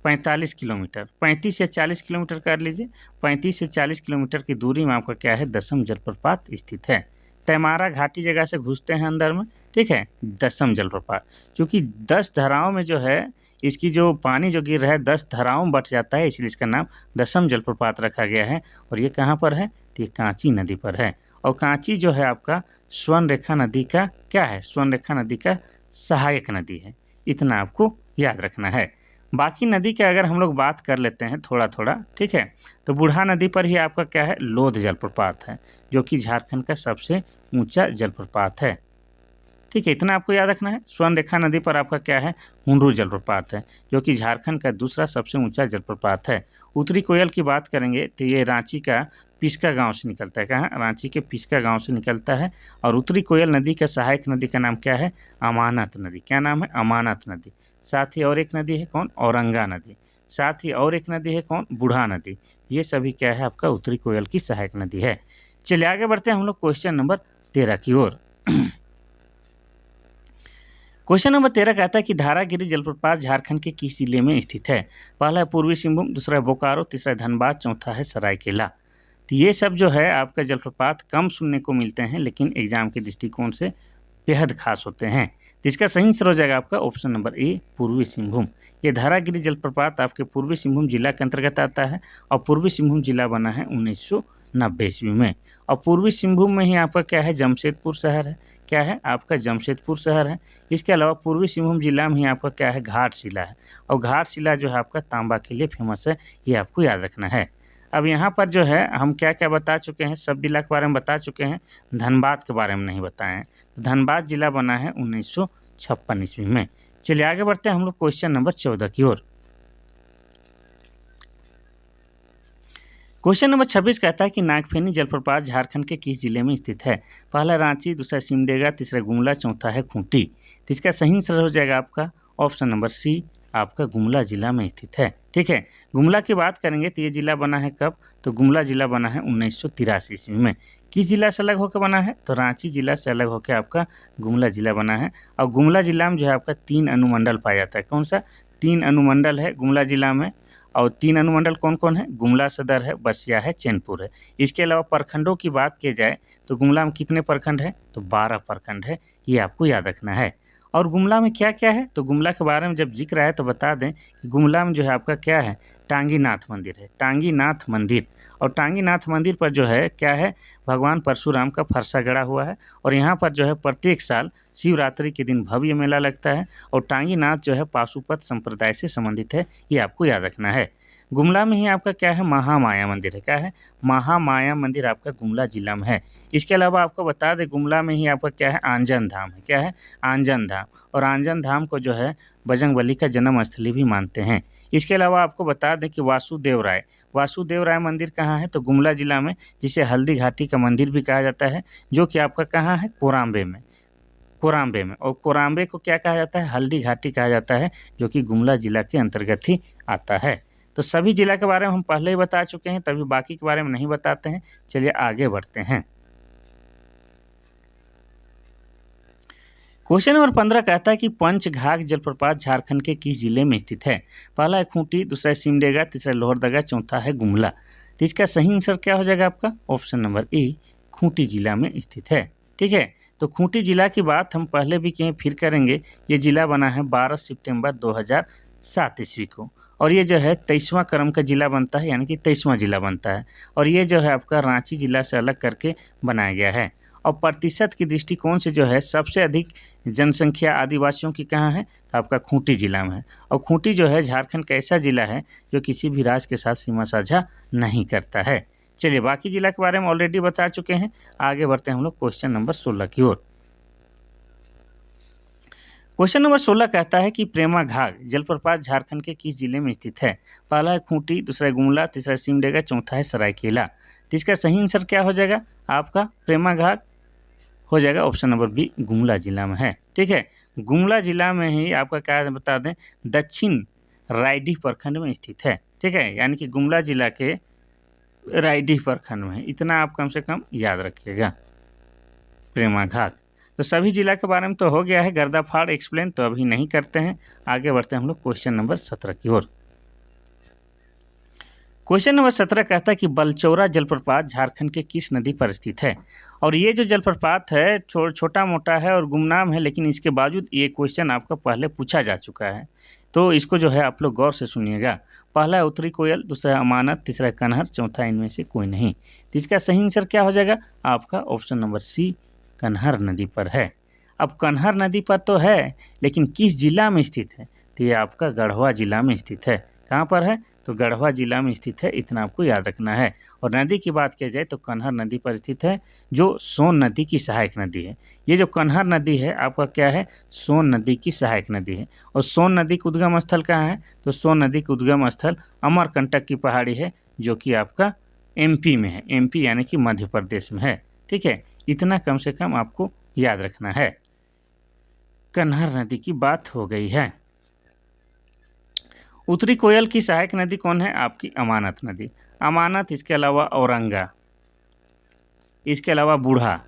45 किलोमीटर, 35 से 40 किलोमीटर कर लीजिए, 35 से 40 किलोमीटर की दूरी में आपका क्या है? दसम जलप्रपात स्थित है। तैमारा घाटी जगह से घुसते हैं अंदर में, ठीक है। दसम जलप्रपात, क्योंकि 10 धाराओं में जो है इसकी जो पानी जो गिर रहा है 10 धाराओं में बट जाता है, इसलिए इसका नाम दसम जलप्रपात रखा गया है। और ये कहाँ पर है, तो ये कांची नदी पर है। और कांची जो है आपका स्वर्णरेखा नदी का क्या है, स्वर्णरेखा नदी का सहायक नदी है, इतना आपको याद रखना है। बाकी नदी के अगर हम लोग बात कर लेते हैं थोड़ा थोड़ा, ठीक है, तो बूढ़ा नदी पर ही आपका क्या है, लोध जलप्रपात है, जो कि झारखंड का सबसे ऊंचा जलप्रपात है, ठीक है, इतना आपको याद रखना है। स्वर्णरेखा नदी पर आपका क्या है, हुंडरू जलप्रपात है, जो कि झारखंड का दूसरा सबसे ऊंचा जलप्रपात है। उत्तरी कोयल की बात करेंगे तो ये रांची का पिस्का गांव से निकलता है, कहाँ, रांची के पिस्का गांव से निकलता है। और उत्तरी कोयल नदी का सहायक नदी का नाम क्या है, अमानत नदी। क्या नाम है, अमानत नदी। साथ ही और एक नदी है कौन, औरंगा नदी। साथ ही और एक नदी है कौन, बूढ़ा नदी। ये सभी क्या है आपका उत्तरी कोयल की सहायक नदी है। चलिए आगे बढ़ते हैं हम लोग क्वेश्चन नंबर 13 की ओर। क्वेश्चन नंबर 13 कहता है कि धारागिरी जलप्रपात झारखंड के किस जिले में स्थित है। पहला है पूर्वी सिंहभूम, दूसरा है बोकारो, तीसरा है धनबाद, चौथा है सरायकेला। तो ये सब जो है आपका जलप्रपात कम सुनने को मिलते हैं, लेकिन एग्जाम के दृष्टिकोण से बेहद खास होते हैं। तो इसका सही आंसर हो जाएगा आपका ऑप्शन नंबर ए, पूर्वी सिंहभूम। ये धारागिरी जलप्रपात आपके पूर्वी सिंहभूम जिला के अंतर्गत आता है, और पूर्वी सिंहभूम जिला बना है 1990 ईस्वी में। और पूर्वी सिंहभूम में ही आपका क्या है, जमशेदपुर शहर है। क्या है आपका, जमशेदपुर शहर है। इसके अलावा पूर्वी सिंहभूम जिला में ही आपका क्या है, घाटशिला है। और घाटशिला जो है आपका तांबा के लिए फेमस है, ये आपको याद रखना है। अब यहाँ पर जो है हम क्या क्या बता चुके हैं, सब जिला के बारे में बता चुके हैं, धनबाद के बारे में नहीं बताए हैं। धनबाद जिला बना है 1956 ईस्वी में। चलिए आगे बढ़ते हैं हम लोग क्वेश्चन नंबर 14 की ओर। क्वेश्चन नंबर 26 कहता है कि नागफेनी जलप्रपात झारखंड के किस जिले में स्थित है। पहला रांची, दूसरा सिमडेगा, तीसरा गुमला, चौथा है खूंटी। तो इसका सही आंसर हो जाएगा आपका ऑप्शन नंबर सी, आपका गुमला जिला में स्थित है, ठीक है। गुमला की बात करेंगे तो ये जिला बना है कब, तो गुमला जिला बना है 1983 ईस्वी में। किस जिला से अलग होकर बना है, तो रांची जिला से अलग होकर आपका गुमला जिला बना है। और गुमला जिला में जो है आपका 3 अनुमंडल पाया जाता है। कौन सा, 3 अनुमंडल है गुमला जिला में। और 3 अनुमंडल कौन कौन है, गुमला सदर है, बसिया है, चैनपुर है। इसके अलावा प्रखंडों की बात की जाए तो गुमला में कितने प्रखंड है, तो 12 प्रखंड है, ये आपको याद रखना है। और गुमला में क्या क्या है, तो गुमला के बारे में जब जिक्र आए तो बता दें कि गुमला में जो है आपका क्या है, टांगीनाथ मंदिर है, टांगीनाथ मंदिर। और टांगीनाथ मंदिर पर जो है क्या है, भगवान परशुराम का फरसा गड़ा हुआ है। और यहाँ पर जो है प्रत्येक साल शिवरात्रि के दिन भव्य मेला लगता है। और टांगीनाथ जो है पाशुपत संप्रदाय से संबंधित है, ये आपको याद रखना है। गुमला में ही आपका क्या है, महामाया मंदिर है। क्या है, महामाया मंदिर आपका गुमला जिला में है। इसके अलावा आपको बता दें गुमला में ही आपका क्या है, आंजन धाम है। क्या है, आंजन धाम। और आंजन धाम को जो है बजरंगबली का जन्म स्थली भी मानते हैं। इसके अलावा आपको बता दें कि वासुदेव राय मंदिर कहाँ है, तो गुमला जिला में, जिसे हल्दी घाटी का मंदिर भी कहा जाता है, जो कि आपका कहाँ है, कोराम्बे में। और कोराम्बे को क्या कहा जाता है, हल्दी घाटी कहा जाता है, जो कि गुमला जिला के अंतर्गत ही आता है। तो सभी जिला के बारे में हम पहले ही बता चुके हैं, तभी बाकी के बारे में नहीं बताते हैं। चलिए आगे बढ़ते हैं। क्वेश्चन नंबर 15 कहता है कि पंचघाघ जलप्रपात झारखंड के किस जिले में स्थित है। पहला है खूंटी, दूसरा है सिमडेगा, तीसरा लोहरदगा, चौथा है गुमला। तो इसका सही आंसर क्या हो जाएगा आपका ऑप्शन नंबर ए, खूंटी जिला में स्थित है, ठीक है। तो खूंटी जिला की बात हम पहले भी किए, फिर करेंगे। ये जिला बना है 12 सितंबर 2007 ईस्वी को। और ये जो है 23वां क्रम का जिला बनता है, यानी कि 23वां जिला बनता है। और ये जो है आपका रांची जिला से अलग करके बनाया गया है। और प्रतिशत की दृष्टिकोण से जो है सबसे अधिक जनसंख्या आदिवासियों की कहाँ है, तो आपका खूंटी जिला में है। और खूंटी जो है झारखंड का ऐसा जिला है जो किसी भी राज्य के साथ सीमा साझा नहीं करता है। चलिए बाकी जिला के बारे में ऑलरेडी बता चुके हैं। आगे बढ़ते हैं हम लोग क्वेश्चन नंबर 16 की ओर। क्वेश्चन नंबर 16 कहता है कि प्रेमाघाघ जलप्रपात झारखंड के किस जिले में स्थित है। पहला है खूंटी, दूसरा है गुमला, तीसरा सिमडेगा, चौथा है सरायकेला। तो इसका सही आंसर क्या हो जाएगा आपका, प्रेमाघाघ हो जाएगा ऑप्शन नंबर बी, गुमला जिला में है, ठीक है। गुमला जिला में ही आपका क्या है बता दें, दक्षिण रायडीह प्रखंड में स्थित है, ठीक है। यानी कि गुमला जिला के रायडीह प्रखंड में है, इतना आप कम से कम याद रखिएगा प्रेमाघाघ। तो सभी जिला के बारे में तो हो गया है गर्दाफाड़ एक्सप्लेन, तो अभी नहीं करते हैं। आगे बढ़ते हैं हम लोग क्वेश्चन नंबर 17 की ओर। क्वेश्चन नंबर 17 कहता है कि बलचौरा जलप्रपात झारखंड के किस नदी पर स्थित है। और ये जो जलप्रपात है छोटा मोटा है और गुमनाम है, लेकिन इसके बावजूद ये क्वेश्चन आपका पहले पूछा जा चुका है, तो इसको जो है आप लोग गौर से सुनिएगा। पहला है उत्तरी कोयल, दूसरा है अमानत, तीसरा है कनहर, चौथा इनमें से कोई नहीं। तो इसका सही आंसर क्या हो जाएगा आपका ऑप्शन नंबर सी, कनहर नदी पर है। अब कनहर नदी पर तो है, लेकिन किस जिला में स्थित है, तो ये आपका गढ़वा जिला में स्थित है। कहाँ पर है, तो गढ़वा जिला में स्थित है, इतना आपको याद रखना है। और नदी की बात की जाए तो कनहर नदी पर स्थित है, जो सोन नदी की सहायक नदी है। ये जो कनहर नदी है आपका क्या है, सोन नदी की सहायक नदी है। और सोन नदी का उद्गम स्थल कहाँ है, तो सोन नदी का उद्गम स्थल अमरकंटक की पहाड़ी है, जो कि आपका एमपी में है, एमपी यानी कि मध्य प्रदेश में है। ठीक है, इतना कम से कम आपको याद रखना है। कनहर नदी की बात हो गई है। उत्तरी कोयल की सहायक नदी कौन है, आपकी अमानत नदी। अमानत, इसके अलावा औरंगा, इसके अलावा बूढ़ा,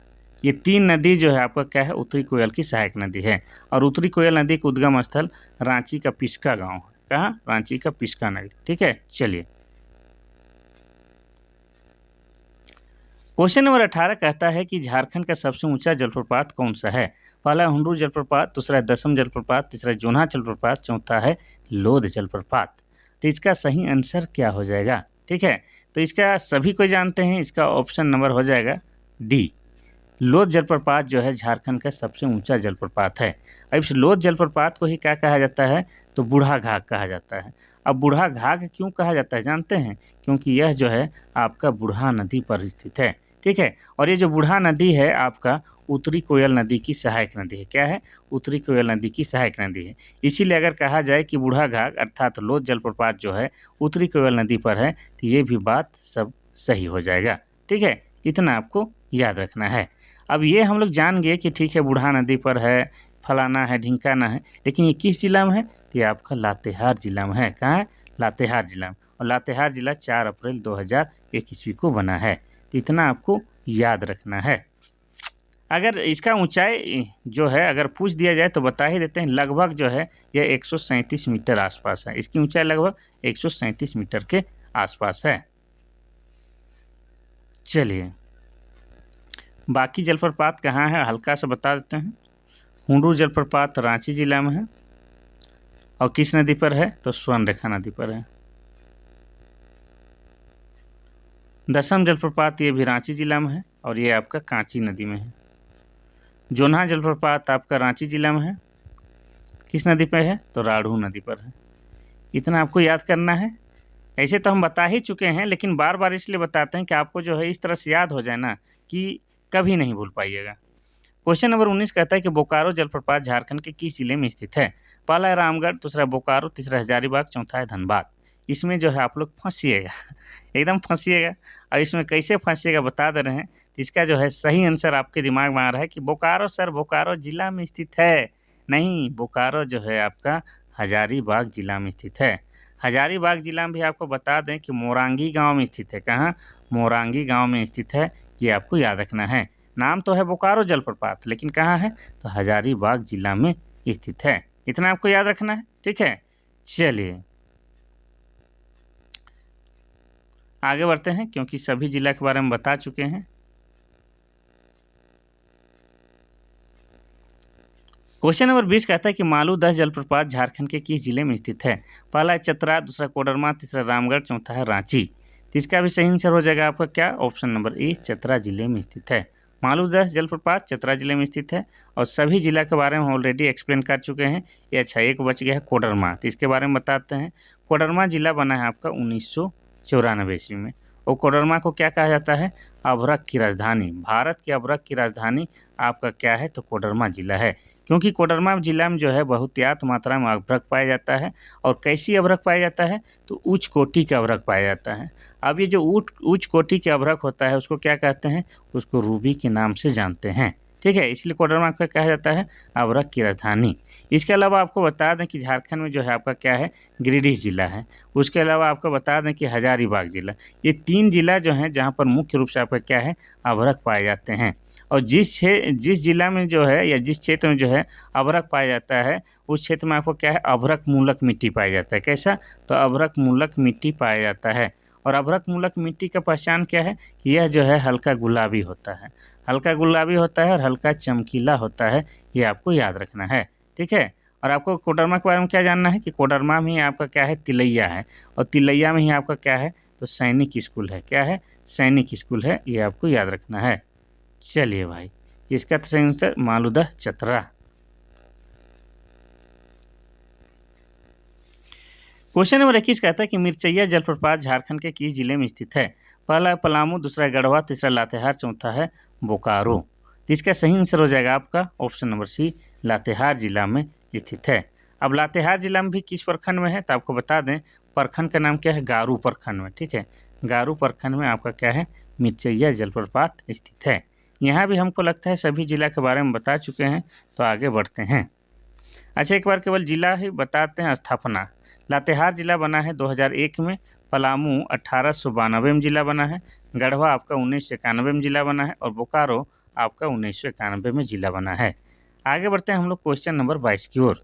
ये तीन नदी जो है आपका क्या है, उत्तरी कोयल की सहायक नदी है। और उत्तरी कोयल नदी का उद्गम स्थल रांची का पिस्का गांव है। कहाँ, रांची का पिस्का नदी। ठीक है, चलिए क्वेश्चन नंबर 18 कहता है कि झारखंड का सबसे ऊंचा जलप्रपात कौन सा है। पहला हुंडरू जलप्रपात, दूसरा है दसम जलप्रपात, तीसरा जोन्हा जलप्रपात, चौथा है लोध जलप्रपात। तो इसका सही आंसर क्या हो जाएगा। ठीक है, तो इसका सभी को जानते हैं, इसका ऑप्शन नंबर हो जाएगा डी। लोध जलप्रपात जो है झारखंड का सबसे ऊंचा जलप्रपात है। अब इस लोध जलप्रपात को ही क्या कहा जाता है, तो बूढ़ा घाघ कहा जाता है। अब बूढ़ा घाघ क्यों कहा जाता है जानते हैं, क्योंकि यह जो है आपका बूढ़ा नदी पर स्थित है। ठीक है, और ये जो बूढ़ा नदी है आपका उत्तरी कोयल नदी की सहायक नदी है। क्या है, उत्तरी कोयल नदी की सहायक नदी है। इसीलिए अगर कहा जाए कि बूढ़ा घाघ अर्थात लोध जलप्रपात जो है उत्तरी कोयल नदी पर है, तो ये भी बात सब सही हो जाएगा। ठीक है, इतना आपको याद रखना है। अब ये हम लोग जान गए कि ठीक है बूढ़ा नदी पर है, फलाना है, ढिंकाना है, लेकिन ये किस जिला में है, तो ये आपका लातेहार जिला में है। कहाँ है, लातेहार जिला में। और लातेहार जिला 4 अप्रैल 2001 ईस्वी को बना है। तो इतना आपको याद रखना है। अगर इसका ऊंचाई जो है अगर पूछ दिया जाए तो बता ही देते हैं, लगभग जो है यह 137 मीटर आसपास है। इसकी ऊंचाई लगभग 137 मीटर के आसपास है। चलिए बाकी जलप्रपात कहाँ है हल्का सा बता देते हैं। हुंडरू जलप्रपात रांची जिला में है, और किस नदी पर है, तो स्वर्णरेखा नदी पर है। दसम जलप्रपात ये भी रांची जिला में है, और ये आपका कांची नदी में है। जोन्हा जलप्रपात आपका रांची जिला में है, किस नदी पर है, तो राढ़ू नदी पर है। इतना आपको याद करना है। ऐसे तो हम बता ही चुके हैं, लेकिन बार बार इसलिए बताते हैं कि आपको जो है इस तरह से याद हो जाए ना कि कभी नहीं भूल पाइएगा। क्वेश्चन नंबर 19 कहता है कि बोकारो जलप्रपात झारखंड के किस जिले में स्थित है। पहला है रामगढ़, दूसरा बोकारो, तीसरा हजारीबाग, चौथा है धनबाद। इसमें जो है आप लोग फंसिएगा एकदम फंसिएगा। और इसमें कैसे फंसिएगा बता दे रहे हैं। तो इसका जो है सही आंसर आपके दिमाग में आ रहा है कि बोकारो, सर बोकारो जिला में स्थित है। नहीं, बोकारो जो है आपका हजारीबाग जिला में स्थित है। हजारीबाग जिला में भी आपको बता दें कि मोरांगी गांव में स्थित है। कहाँ, मोरांगी गांव में स्थित है, ये आपको याद रखना है। नाम तो है बोकारो जलप्रपात, लेकिन कहाँ है, तो हजारीबाग जिला में स्थित है। इतना आपको याद रखना है। ठीक है, चलिए आगे बढ़ते हैं, क्योंकि सभी जिला के बारे में बता चुके हैं। क्वेश्चन नंबर 20 कहता है कि मालू 10 जलप्रपात झारखंड के किस जिले में स्थित है। पहला है चतरा, दूसरा कोडरमा, तीसरा रामगढ़, चौथा है रांची। तो इसका भी सही आंसर हो जाएगा आपका क्या, ऑप्शन नंबर ए, चतरा जिले में स्थित है। मालू 10 जलप्रपात चतरा जिले में स्थित है, और सभी जिला के बारे में ऑलरेडी एक्सप्लेन कर चुके हैं। ये अच्छा, एक बच गया है कोडरमा, तो इसके बारे में बताते हैं। कोडरमा जिला बना है आपका 1994 ईस्वी में। और कोडरमा को क्या कहा जाता है, अभ्रक की राजधानी। भारत की अभ्रक की राजधानी आपका क्या है, तो कोडरमा जिला है। क्योंकि कोडरमा जिला में जो है बहुतायत मात्रा में अभ्रक पाया जाता है। और कैसी अभ्रक पाया जाता है, तो उच्च कोटि का अभ्रक पाया जाता है। अब ये जो उच्च कोटि के अभ्रक होता है उसको क्या कहते हैं, उसको रूबी के नाम से जानते हैं। ठीक है, इसलिए कोडरमा को कहा जाता है अभ्रक की राजधानी। इसके अलावा आपको बता दें कि झारखंड में जो है आपका क्या है, गिरिडीह जिला है। उसके अलावा आपको बता दें कि हजारीबाग जिला। ये 3 जिला जो हैं जहाँ पर मुख्य रूप से आपका क्या है, अभ्रक पाए जाते हैं। और जिस जिला में जो है या जिस क्षेत्र में जो है अभ्रक पाया जाता है, उस क्षेत्र में आपको क्या है, अभ्रक मूलक मिट्टी पाया जाता है। कैसा, तो अभ्रक मूलक मिट्टी पाया जाता है। और अभ्रक मूलक मिट्टी का पहचान क्या है कि यह जो है हल्का गुलाबी होता है, हल्का गुलाबी होता है और हल्का चमकीला होता है, ये आपको याद रखना है। ठीक है। और आपको कोडरमा के बारे में क्या जानना है कि कोडरमा में ही आपका क्या है, तिलैया है, और तिलैया में ही आपका क्या है, तो सैनिक स्कूल है। क्या है, सैनिक स्कूल है, ये आपको याद रखना है। चलिए भाई, इसका तो सही आंसर मालूदह चतरा। क्वेश्चन नंबर 21 कहता है कि मिर्चैया जलप्रपात झारखंड के किस जिले में स्थित है? पहला है पलामू, दूसरा है गढ़वा, तीसरा लातेहार, चौथा है बोकारो। तो इसका सही आंसर हो जाएगा आपका ऑप्शन नंबर सी, लातेहार जिला में स्थित है। अब लातेहार जिला में भी किस प्रखंड में है, तो आपको बता दें प्रखंड का नाम क्या है, गारू प्रखंड में। ठीक है, गारू प्रखंड में आपका क्या है, मिर्चैया जलप्रपात स्थित है। यहाँ भी हमको लगता है सभी जिला के बारे में बता चुके हैं, तो आगे बढ़ते हैं। अच्छा, एक बार केवल जिला ही बताते हैं। स्थापना, लातेहार जिला बना है 2001 में, पलामू 1892 में जिला बना है, गढ़वा आपका 1991 में जिला बना है, और बोकारो आपका 1991 में जिला बना है। आगे बढ़ते हैं हम लोग क्वेश्चन नंबर 22 की ओर।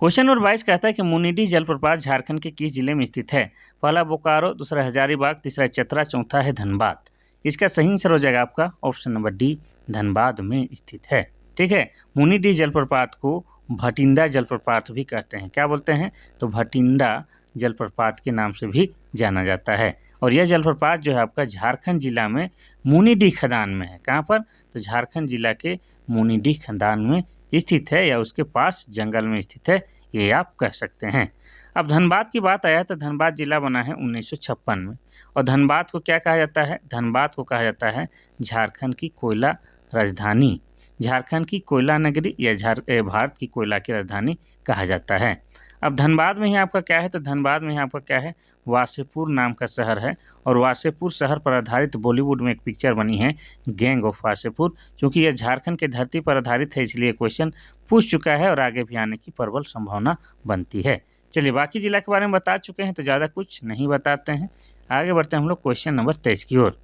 क्वेश्चन नंबर 22 कहता है कि मुनिडीह जलप्रपात झारखंड के किस जिले में स्थित है? पहला बोकारो, दूसरा हजारीबाग, तीसरा चतरा, चौथा है धनबाद। इसका सही आंसर हो जाएगा आपका ऑप्शन नंबर डी, धनबाद में स्थित है। ठीक है, मुनिडीह जलप्रपात को भटिंडा जलप्रपात भी कहते हैं। क्या बोलते हैं, तो भटिंडा जलप्रपात के नाम से भी जाना जाता है। और यह जलप्रपात जो है आपका झारखंड जिला में मुनिडीह खदान में है। कहाँ पर, तो झारखंड जिला के मुनिडीह खदान में स्थित है, या उसके पास जंगल में स्थित है, ये आप कह सकते हैं। अब धनबाद की बात आया तो धनबाद जिला बना है 1956 में, और धनबाद को क्या कहा जाता है, धनबाद को कहा जाता है झारखंड की कोयला राजधानी, झारखंड की कोयला नगरी या भारत की कोयला की राजधानी कहा जाता है। अब धनबाद में ही आपका क्या है, तो धनबाद में ही आपका क्या है, वासेपुर नाम का शहर है, और वासेपुर शहर पर आधारित बॉलीवुड में एक पिक्चर बनी है, गैंग ऑफ वासेपुर। चूँकि यह झारखंड के धरती पर आधारित है, इसलिए क्वेश्चन पूछ चुका है और आगे भी आने की प्रबल संभावना बनती है। चलिए, बाकी जिला के बारे में बता चुके हैं, तो ज़्यादा कुछ नहीं बताते हैं। आगे बढ़ते हैं हम लोग क्वेश्चन नंबर 23 की ओर।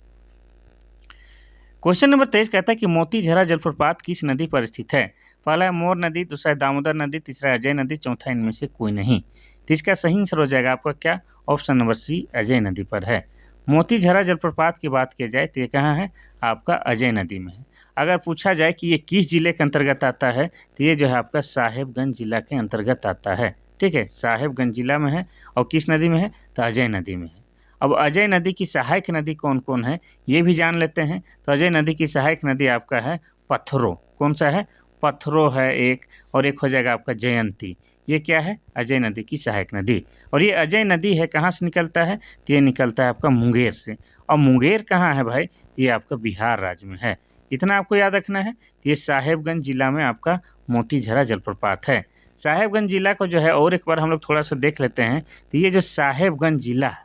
क्वेश्चन नंबर 23 कहता है कि मोतीझरा जलप्रपात किस नदी पर स्थित है? पहला है मोर नदी, दूसरा है दामोदर नदी, तीसरा है अजय नदी, चौथा इनमें से कोई नहीं। तो इसका सही आंसर हो जाएगा आपका क्या, ऑप्शन नंबर सी, अजय नदी पर है। मोतीझरा जलप्रपात की बात की जाए तो ये कहाँ है, आपका अजय नदी में है। अगर पूछा जाए कि ये किस जिले के अंतर्गत आता है, तो ये जो है आपका साहेबगंज जिला के अंतर्गत आता है। ठीक है, साहेबगंज जिला में है, और किस नदी में है, तो अजय नदी में है। अब अजय नदी की सहायक नदी कौन कौन है, ये भी जान लेते हैं। तो अजय नदी की सहायक नदी आपका है पत्थरो। कौन सा है, पत्थरो है एक, और एक हो जाएगा आपका जयंती। ये क्या है, अजय नदी की सहायक नदी। और ये अजय नदी है कहाँ से निकलता है, तो ये निकलता है आपका मुंगेर से। और मुंगेर कहाँ है भाई, तो ये आपका बिहार राज्य में है। इतना आपको याद रखना है। तो ये साहेबगंज जिला में आपका मोतीझरा जलप्रपात है। साहेबगंज जिला को जो है और एक बार हम लोग थोड़ा सा देख लेते हैं। तो ये जो साहेबगंज जिला है,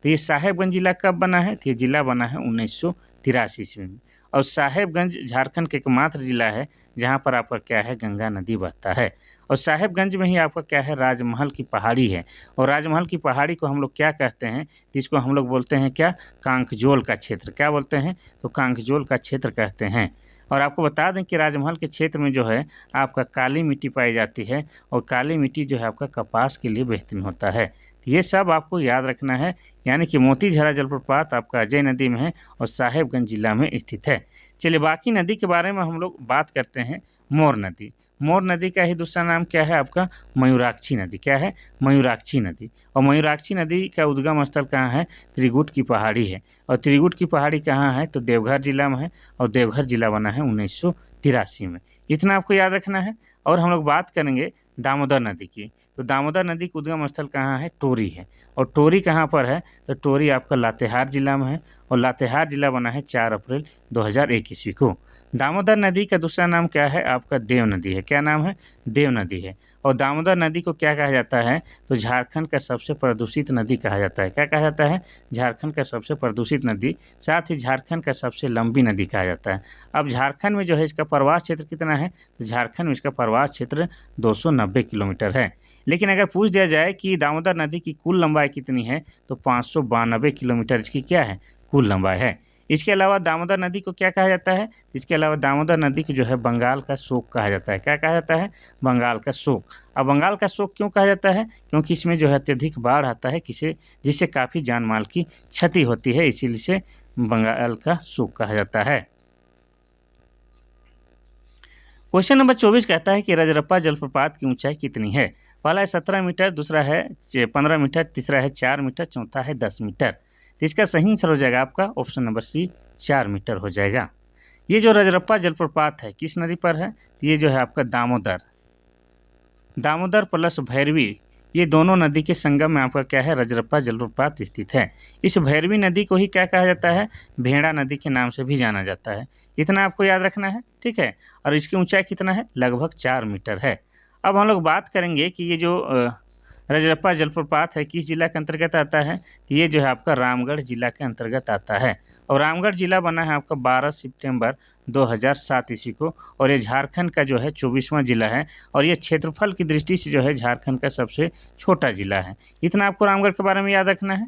तो ये साहेबगंज जिला कब बना है, तो ये जिला बना है 1983 ईस्वी में। और साहेबगंज झारखंड के एकमात्र जिला है जहाँ पर आपका क्या है, गंगा नदी बहता है। और साहेबगंज में ही आपका क्या है, राजमहल की पहाड़ी है। और राजमहल की पहाड़ी को हम लोग क्या कहते हैं, तो इसको हम लोग बोलते हैं क्या, कांकजोल का क्षेत्र। क्या बोलते हैं, तो कांकजोल का क्षेत्र कहते हैं। और आपको बता दें कि राजमहल के क्षेत्र में जो है आपका काली मिट्टी पाई जाती है, और काली मिट्टी जो है आपका कपास के लिए बेहतरीन होता है। तो ये सब आपको याद रखना है। यानी कि मोतीझरा जलप्रपात आपका अजय नदी में है और साहेबगंज जिला में स्थित है। चलिए, बाकी नदी के बारे में हम लोग बात करते हैं। मोर नदी, मोर नदी का ही दूसरा नाम क्या है आपका, मयूराक्षी नदी। क्या है, मयूराक्षी नदी। और मयूराक्षी नदी का उद्गम स्थल कहाँ है, त्रिकुट की पहाड़ी है। और त्रिकुट की पहाड़ी कहाँ है, तो देवघर जिला में है, और देवघर जिला बना है 1983 में। इतना आपको याद रखना है। और हम लोग बात करेंगे दामोदर नदी की। तो दामोदर नदी का उद्गम स्थल कहाँ है, टोरी है। और टोरी कहाँ पर है, तो टोरी आपका लातेहार जिला में है, और लातेहार जिला बना है 4 अप्रैल 2001 ईस्वी को। दामोदर नदी का दूसरा नाम क्या है आपका, देव नदी है। क्या नाम है, देव नदी है। और दामोदर नदी को क्या कहा जाता है, तो झारखंड का सबसे प्रदूषित नदी कहा जाता है। क्या कहा जाता है, झारखंड का सबसे प्रदूषित नदी, साथ ही झारखंड का सबसे लंबी नदी कहा जाता है। अब झारखंड में जो है इसका प्रवास क्षेत्र कितना है, तो झारखंड में इसका प्रवास क्षेत्र 290 किलोमीटर है। लेकिन अगर पूछ दिया जाए कि दामोदर नदी की कुल लंबाई कितनी है, तो 592 किलोमीटर इसकी क्या है, कुल लंबाई है। इसके अलावा दामोदर नदी को क्या कहा जाता है? इसके अलावा दामोदर नदी को जो है बंगाल का शोक कहा जाता है। क्या कहा जाता है? बंगाल का शोक। अब बंगाल का शोक क्यों कहा जाता है? क्योंकि इसमें जो है अत्यधिक बाढ़ आता है जिससे काफ़ी जान माल की क्षति होती है, इसीलिए इसे बंगाल का शोक कहा जाता है। क्वेश्चन नंबर 24 कहता है कि रजरप्पा जलप्रपात की ऊंचाई कितनी है? पहला है 17 मीटर, दूसरा है 15 मीटर, तीसरा है 4 मीटर, चौथा है 10 मीटर। तो इसका सही आंसर हो जाएगा आपका ऑप्शन नंबर सी 4 मीटर हो जाएगा। ये जो रजरप्पा जलप्रपात है किस नदी पर है? तो ये जो है आपका दामोदर प्लस भैरवी, ये दोनों नदी के संगम में आपका क्या है? रजरप्पा जलप्रपात स्थित है। इस भैरवी नदी को ही क्या कहा जाता है? भेड़ा नदी के नाम से भी जाना जाता है। इतना आपको याद रखना है, ठीक है। और इसकी ऊंचाई कितना है? लगभग 4 मीटर है। अब हम लोग बात करेंगे कि ये जो रजरप्पा जलप्रपात है किस जिला के अंतर्गत आता है? तो ये जो है आपका रामगढ़ जिला के अंतर्गत आता है। और रामगढ़ जिला बना है आपका 12 सितंबर 2007 ईस्वी को, और ये झारखंड का जो है 24वां जिला है, और ये क्षेत्रफल की दृष्टि से जो है झारखंड का सबसे छोटा जिला है। इतना आपको रामगढ़ के बारे में याद रखना है।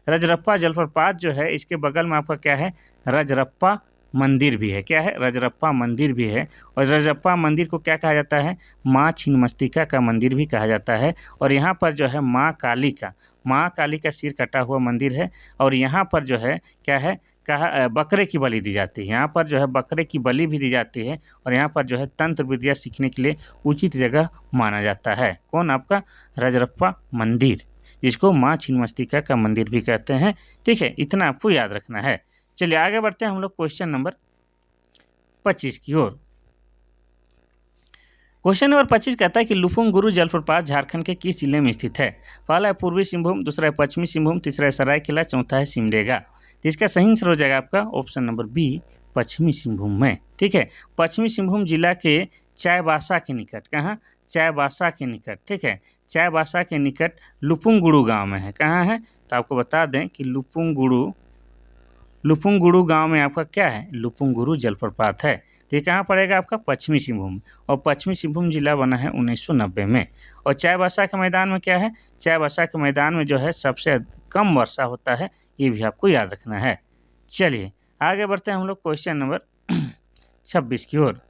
रजरप्पा जलप्रपात जो है इसके बगल में आपका क्या है? रजरप्पा मंदिर भी है। क्या है? रजरप्पा मंदिर भी है। और रजरप्पा मंदिर को क्या कहा जाता है? माँ छिन्नमस्तिका का मंदिर भी कहा जाता है। और यहाँ पर जो है माँ काली का सिर कटा हुआ मंदिर है। और यहाँ पर जो है क्या है? बकरे की बलि दी जाती है। यहाँ पर जो है बकरे की बलि भी दी जाती है। और यहाँ पर जो है तंत्र विद्या सीखने के लिए उचित जगह माना जाता है। कौन? आपका रजरप्पा मंदिर, जिसको माँ छिन्नमस्तिका का मंदिर भी कहते हैं, ठीक है। इतना आपको याद रखना है। चलिए आगे बढ़ते हैं हम लोग क्वेश्चन नंबर 25 की ओर। क्वेश्चन नंबर 25 कहता है कि लुफुंगुरु जलप्रपात झारखंड के किस जिले में स्थित है? पहला है पूर्वी सिंहभूम, दूसरा है पश्चिमी सिंहभूम, तीसरा है सरायकेला, चौथा है सिमडेगा। तो इसका सही आंसर हो जाएगा आपका ऑप्शन नंबर बी, पश्चिमी सिंहभूम में, ठीक है। पश्चिमी सिंहभूम जिला के चाईबासा के निकट, कहाँ? चाईबासा के निकट, ठीक है। चाईबासा के निकट लुफुंगुरु गाँव में है। कहाँ है? तो आपको बता दें कि लुफुंगुरु गांव में आपका क्या है? लुफुंगुरु जलप्रपात है। तो ये कहाँ पड़ेगा? आपका पश्चिमी सिंहभूम। और पश्चिमी सिंहभूम जिला बना है 1990 में। और चाईबासा के मैदान में क्या है? चाईबासा के मैदान में जो है सबसे कम वर्षा होता है, ये भी आपको याद रखना है। चलिए आगे बढ़ते हैं हम लोग क्वेश्चन नंबर 26 की ओर।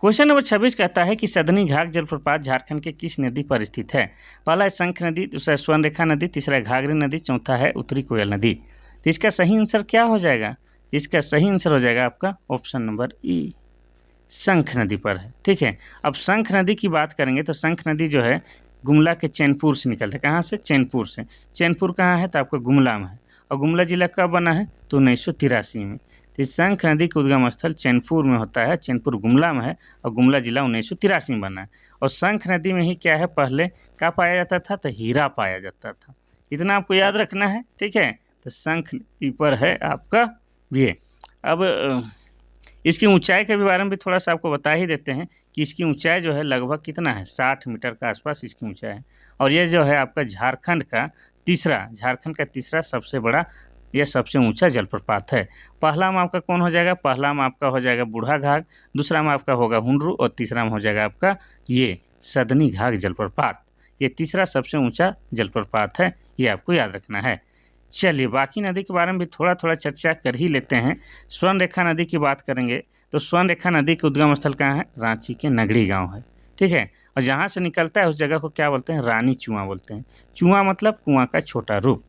क्वेश्चन नंबर 26 कहता है कि सदनी घाघ जलप्रपात झारखंड के किस नदी पर स्थित है? पहला है शंख नदी, दूसरा है स्वर्णरेखा नदी, तीसरा है घाघरी नदी, चौथा है उत्तरी कोयल नदी। तो इसका सही आंसर क्या हो जाएगा? इसका सही आंसर हो जाएगा आपका ऑप्शन नंबर ई, शंख नदी पर है, ठीक है। अब शंख नदी की बात करेंगे तो शंख नदी जो है गुमला के चैनपुर से निकलता है। कहाँ से? चैनपुर से। चैनपुर कहाँ है? तो आपका गुमला में है। और गुमला जिला कब बना है? तो 1983 में। तो शंख नदी का उद्गम स्थल चैनपुर में होता है, चैनपुर गुमला में है, और गुमला जिला 1983 में बना है। और शंख नदी में ही क्या है? पहले क्या पाया जाता था? तो हीरा पाया जाता था। इतना आपको याद रखना है, ठीक है। तो शंख नदी पर है आपका ये। अब इसकी ऊंचाई के बारे में भी थोड़ा सा आपको बता ही देते हैं कि इसकी ऊंचाई जो है लगभग कितना है? 60 मीटर का आसपास इसकी ऊंचाई है। और ये जो है आपका झारखंड का तीसरा सबसे बड़ा यह सबसे ऊंचा जलप्रपात है। पहला में आपका कौन हो जाएगा? पहला में आपका हो जाएगा बूढ़ा घाघ, दूसरा में आपका होगा हुंडरू, और तीसरा में हो जाएगा आपका ये सदनी घाघ जलप्रपात। ये तीसरा सबसे ऊंचा जलप्रपात है, ये आपको याद रखना है। चलिए बाकी नदी के बारे में भी थोड़ा थोड़ा चर्चा कर ही लेते हैं। स्वर्णरेखा नदी की बात करेंगे तो स्वर्णरेखा नदी के उद्गम स्थल कहाँ है? रांची के नगड़ी गाँव है, ठीक है। और जहाँ से निकलता है उस जगह को क्या बोलते हैं? रानी चुआ बोलते हैं। चुआ मतलब कुआं का छोटा रूप।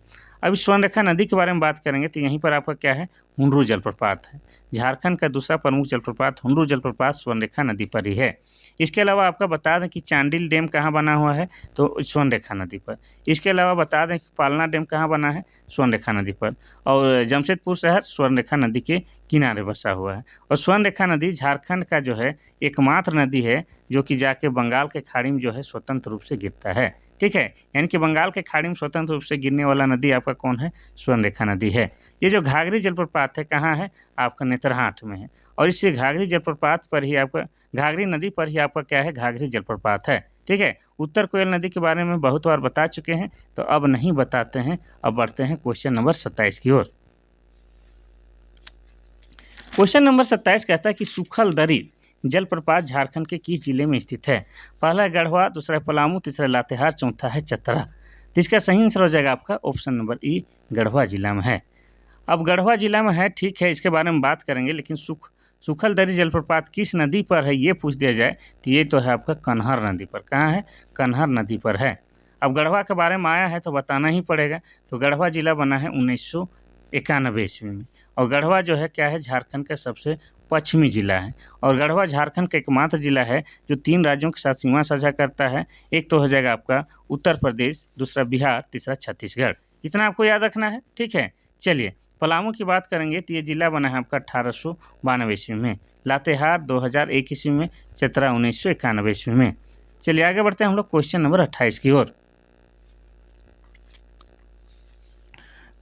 अब स्वर्णरेखा नदी के बारे में बात करेंगे तो यहीं पर आपका क्या है? हुंडरू जलप्रपात है। झारखंड का दूसरा प्रमुख जलप्रपात हुंडरू जलप्रपात स्वर्णरेखा नदी पर ही है। इसके अलावा आपका बता दें कि चांडिल डैम कहाँ बना हुआ है? तो स्वर्णरेखा नदी पर। इसके अलावा बता दें कि पालना डैम कहाँ बना है? स्वर्णरेखा नदी पर। और जमशेदपुर शहर स्वर्णरेखा नदी के किनारे बसा हुआ है। और स्वर्णरेखा नदी झारखंड का जो है एकमात्र नदी है जो कि जाके बंगाल के खाड़ी में जो है स्वतंत्र रूप से गिरता है, ठीक है। यानी कि बंगाल के खाड़ी में स्वतंत्र रूप से गिरने वाला नदी आपका कौन है? स्वर्णरेखा नदी है। ये जो घाघरी जलप्रपात है कहाँ है? आपका नेतरहाट में है। और इस घाघरी जलप्रपात पर ही आपका घाघरी नदी पर ही आपका क्या है? घाघरी जलप्रपात है, ठीक है। उत्तर कोयल नदी के बारे में बहुत बार बता चुके हैं, तो अब नहीं बताते हैं। अब बढ़ते हैं क्वेश्चन नंबर 27 की ओर। क्वेश्चन नंबर 27 कहता है कि सुखलदरी जलप्रपात झारखंड के किस जिले में स्थित है? पहला है गढ़वा, दूसरा है पलामू, तीसरा लातेहार, चौथा है चतरा। तो इसका सही आंसर हो जाएगा आपका ऑप्शन नंबर ई, गढ़वा जिला में है। अब गढ़वा जिला में है, ठीक है, इसके बारे में बात करेंगे, लेकिन सुखलदरी जलप्रपात किस नदी पर है ये पूछ दिया जाए तो ये तो है आपका कन्हर नदी पर। कहाँ है? कन्हर नदी पर है। अब गढ़वा के बारे में आया है तो बताना ही पड़ेगा। तो गढ़वा जिला बना है 1991 ईस्वी में, और गढ़वा जो है क्या है, झारखंड का सबसे पश्चिमी जिला है, और गढ़वा झारखंड का एकमात्र जिला है जो 3 राज्यों के साथ सीमा साझा करता है। एक तो हो जाएगा आपका उत्तर प्रदेश, दूसरा बिहार, तीसरा छत्तीसगढ़। इतना आपको याद रखना है, ठीक है। चलिए पलामू की बात करेंगे तो ये जिला बना है आपका 1892 ईस्वी में, लातेहार 2001 ईस्वी में, चतरा 1991 ईस्वी में। चलिए आगे बढ़ते हैं हम लोग क्वेश्चन नंबर 28 की ओर।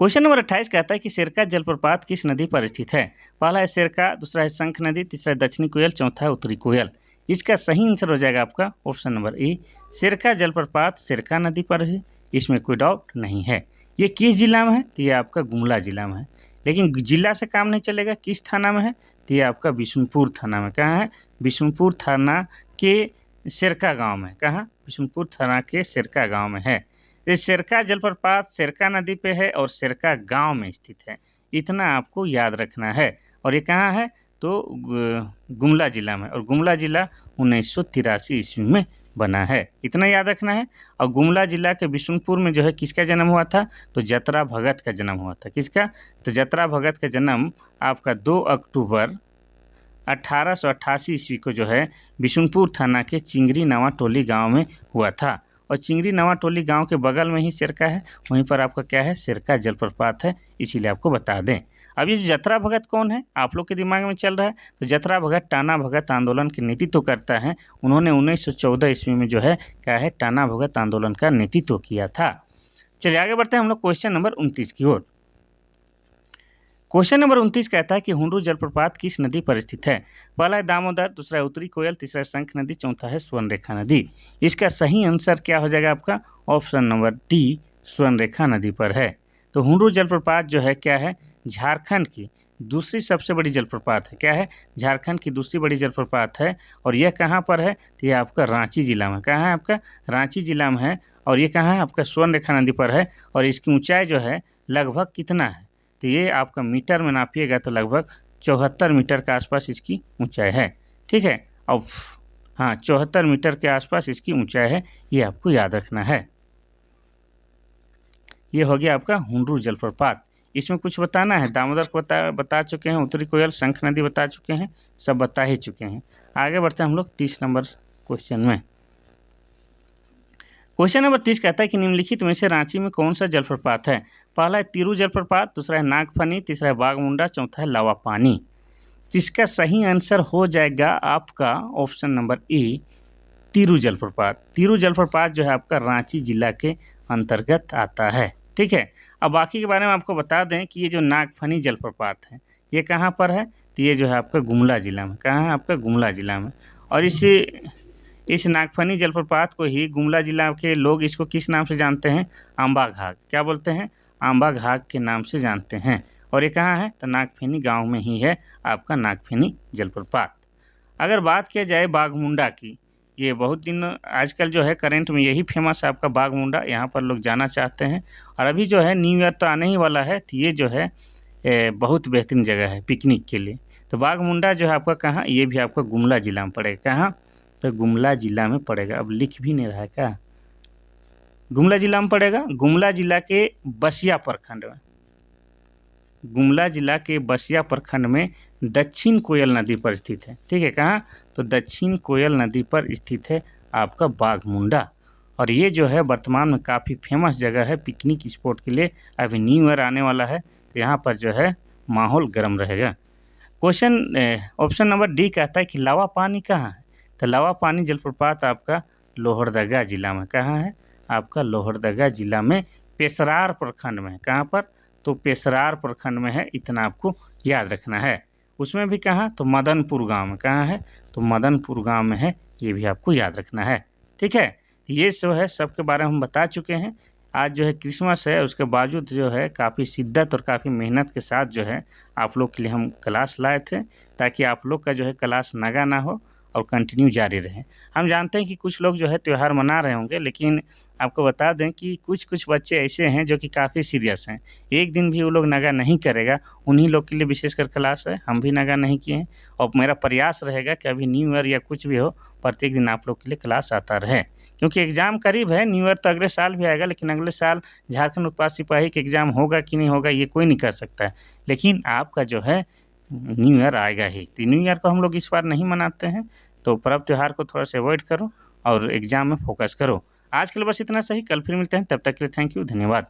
क्वेश्चन नंबर 28 कहता है कि सिरका जलप्रपात किस नदी पर स्थित है? पहला है सिरका, दूसरा है शंख नदी, तीसरा है दक्षिणी कोयल, चौथा है उत्तरी कोयल। इसका सही आंसर हो जाएगा आपका ऑप्शन नंबर ए, सिरका जलप्रपात सिरका नदी पर है, इसमें कोई डाउट नहीं है। ये किस जिला में है? तो ये आपका गुमला जिला में है। लेकिन जिला से काम नहीं चलेगा, किस थाना में है? तो ये आपका बिशुनपुर थाना में। कहाँ है? बिशुनपुर थाना के सिरका गांव में। कहाँ? बिशुनपुर थाना के सिरका गांव में है। ये सिरका जलप्रपात सिरका नदी पे है और सिरका गांव में स्थित है, इतना आपको याद रखना है। और ये कहाँ है? तो गुमला जिला में, और गुमला जिला 1983 ईस्वी में बना है, इतना याद रखना है। और गुमला जिला के बिशुनपुर में जो है किसका जन्म हुआ था? तो जतरा भगत का जन्म हुआ था। किसका? तो जतरा भगत का जन्म आपका 2 अक्टूबर 1888 ईस्वी को जो है बिशुनपुर थाना के चिंगरी नवा टोली गाँव में हुआ था। और चिंगरी नवा टोली गांव के बगल में ही सिरका है, वहीं पर आपका क्या है, सिरका जलप्रपात है, इसीलिए आपको बता दें। अब ये जतरा भगत कौन है आप लोग के दिमाग में चल रहा है? तो जतरा भगत टाना भगत आंदोलन के नेतृत्व करता है। उन्होंने 1914 ईस्वी में जो है क्या है, टाना भगत आंदोलन का नेतृत्व किया था। चलिए आगे बढ़ते हैं हम लोग क्वेश्चन नंबर 29 की ओर। क्वेश्चन नंबर 29 कहता है कि हुंडरू जलप्रपात किस नदी पर स्थित है? पहला है दामोदर, दूसरा है उत्तरी कोयल, तीसरा है शंख नदी, चौथा है स्वर्णरेखा नदी। इसका सही आंसर क्या हो जाएगा आपका? ऑप्शन नंबर डी, स्वर्णरेखा नदी पर है। तो हुंडरू जलप्रपात जो है क्या है, झारखंड की दूसरी सबसे बड़ी जलप्रपात है। क्या है? झारखंड की दूसरी बड़ी जलप्रपात है। और यह कहाँ पर है? तो यह आपका रांची जिला में। कहाँ है? आपका रांची जिला में है। और ये कहाँ है? आपका स्वर्णरेखा नदी पर है। और इसकी ऊंचाई जो है लगभग कितना है? तो ये आपका मीटर में नापिएगा तो लगभग 74 मीटर के आसपास इसकी ऊंचाई है, ठीक है। अब हाँ, 74 मीटर के आसपास इसकी ऊंचाई है, ये आपको याद रखना है। ये हो गया आपका हुंडरू जलप्रपात। इसमें कुछ बताना है? दामोदर को बता चुके हैं, उत्तरी कोयल, शंख नदी बता चुके हैं, सब बता ही चुके हैं। आगे बढ़ते हैं हम लोग 30 नंबर क्वेश्चन में। क्वेश्चन नंबर 30 कहता है कि निम्नलिखित में से रांची में कौन सा जलप्रपात है? पहला है तिरू जलप्रपात, दूसरा है नागफनी, तीसरा है बागमुंडा, चौथा है लावा पानी। तो इसका सही आंसर हो जाएगा आपका ऑप्शन नंबर ए, तिरू जलप्रपात। तिरू जलप्रपात जो है आपका रांची जिला के अंतर्गत आता है, ठीक है। अब बाकी के बारे में आपको बता दें कि ये जो नागफनी जलप्रपात है ये कहाँ पर है? तो ये जो है आपका गुमला जिला में। कहाँ है? आपका गुमला जिला में। और इस नागफनी जलप्रपात को ही गुमला जिला के लोग इसको किस नाम से जानते हैं? आंबा घाघ। क्या बोलते हैं? आंबा घाघ के नाम से जानते हैं। और ये कहाँ है? तो नागफनी गांव में ही है आपका नागफनी जलप्रपात। अगर बात किया जाए बाघमुंडा की, ये बहुत दिन आजकल जो है करंट में यही फेमस है आपका बाघमुंडा, यहाँ पर लोग जाना चाहते हैं। और अभी जो है न्यू ईयर तो आने ही वाला है, तो ये जो है बहुत बेहतरीन जगह है पिकनिक के लिए। तो बाघमुंडा जो है आपका कहाँ? ये भी आपका गुमला जिला में पड़ेगा। कहाँ? तो गुमला जिला में पड़ेगा। अब लिख भी नहीं रहा है क्या? गुमला जिला में पड़ेगा। गुमला जिला के बसिया प्रखंड में, गुमला जिला के बसिया प्रखंड में दक्षिण कोयल नदी पर स्थित है, ठीक है। कहाँ? तो दक्षिण कोयल नदी पर स्थित है आपका बाघमुंडा। और ये जो है वर्तमान में काफ़ी फेमस जगह है पिकनिक स्पॉट के लिए। अभी न्यू ईयर आने वाला है तो यहाँ पर जो है माहौल गर्म रहेगा। क्वेश्चन ऑप्शन नंबर डी कहता है कि लावा पानी कहाँ है? तो लावा पानी जलप्रपात आपका लोहरदगा जिला में। कहाँ है? आपका लोहरदगा जिला में पेशरार प्रखंड में है। कहाँ पर? तो पेशरार प्रखंड में है, इतना आपको याद रखना है। उसमें भी कहाँ? तो मदनपुर गांव में। कहाँ है? तो मदनपुर गांव में है, ये भी आपको याद रखना है, ठीक है। ये सब है, सबके बारे में हम बता चुके हैं। आज जो है क्रिसमस है, उसके बावजूद जो है काफ़ी शिद्दत और काफ़ी मेहनत के साथ जो है आप लोग के लिए हम क्लास लाए थे, ताकि आप लोग का जो है क्लास नगा ना हो और कंटिन्यू जारी रहे। हम जानते हैं कि कुछ लोग जो है त्यौहार मना रहे होंगे, लेकिन आपको बता दें कि कुछ-कुछ बच्चे ऐसे हैं जो कि काफ़ी सीरियस हैं। एक दिन भी वो लोग नगा नहीं करेगा, उन्हीं लोग के लिए विशेषकर क्लास है, हम भी नगा नहीं किए हैं और मेरा प्रयास रहेगा कि अभी न्यू ईयर या कुछ भी हो, प्रत्येक दिन आप लोग के लिए क्लास आता रहे। क्योंकि एग्ज़ाम करीब है, न्यू ईयर तो अगले साल भी आएगा, लेकिन अगले साल झारखंड उत्पाद सिपाही का एग्ज़ाम होगा कि नहीं होगा ये कोई नहीं कह सकता है। लेकिन आपका जो है न्यू ईयर आएगा ही, तो न्यू ईयर को हम लोग इस बार नहीं मनाते हैं, तो पर्व त्योहार को थोड़ा सा अवॉइड करो और एग्ज़ाम में फ़ोकस करो। आज के लिए बस इतना सही, कल फिर मिलते हैं, तब तक के लिए थैंक यू, धन्यवाद।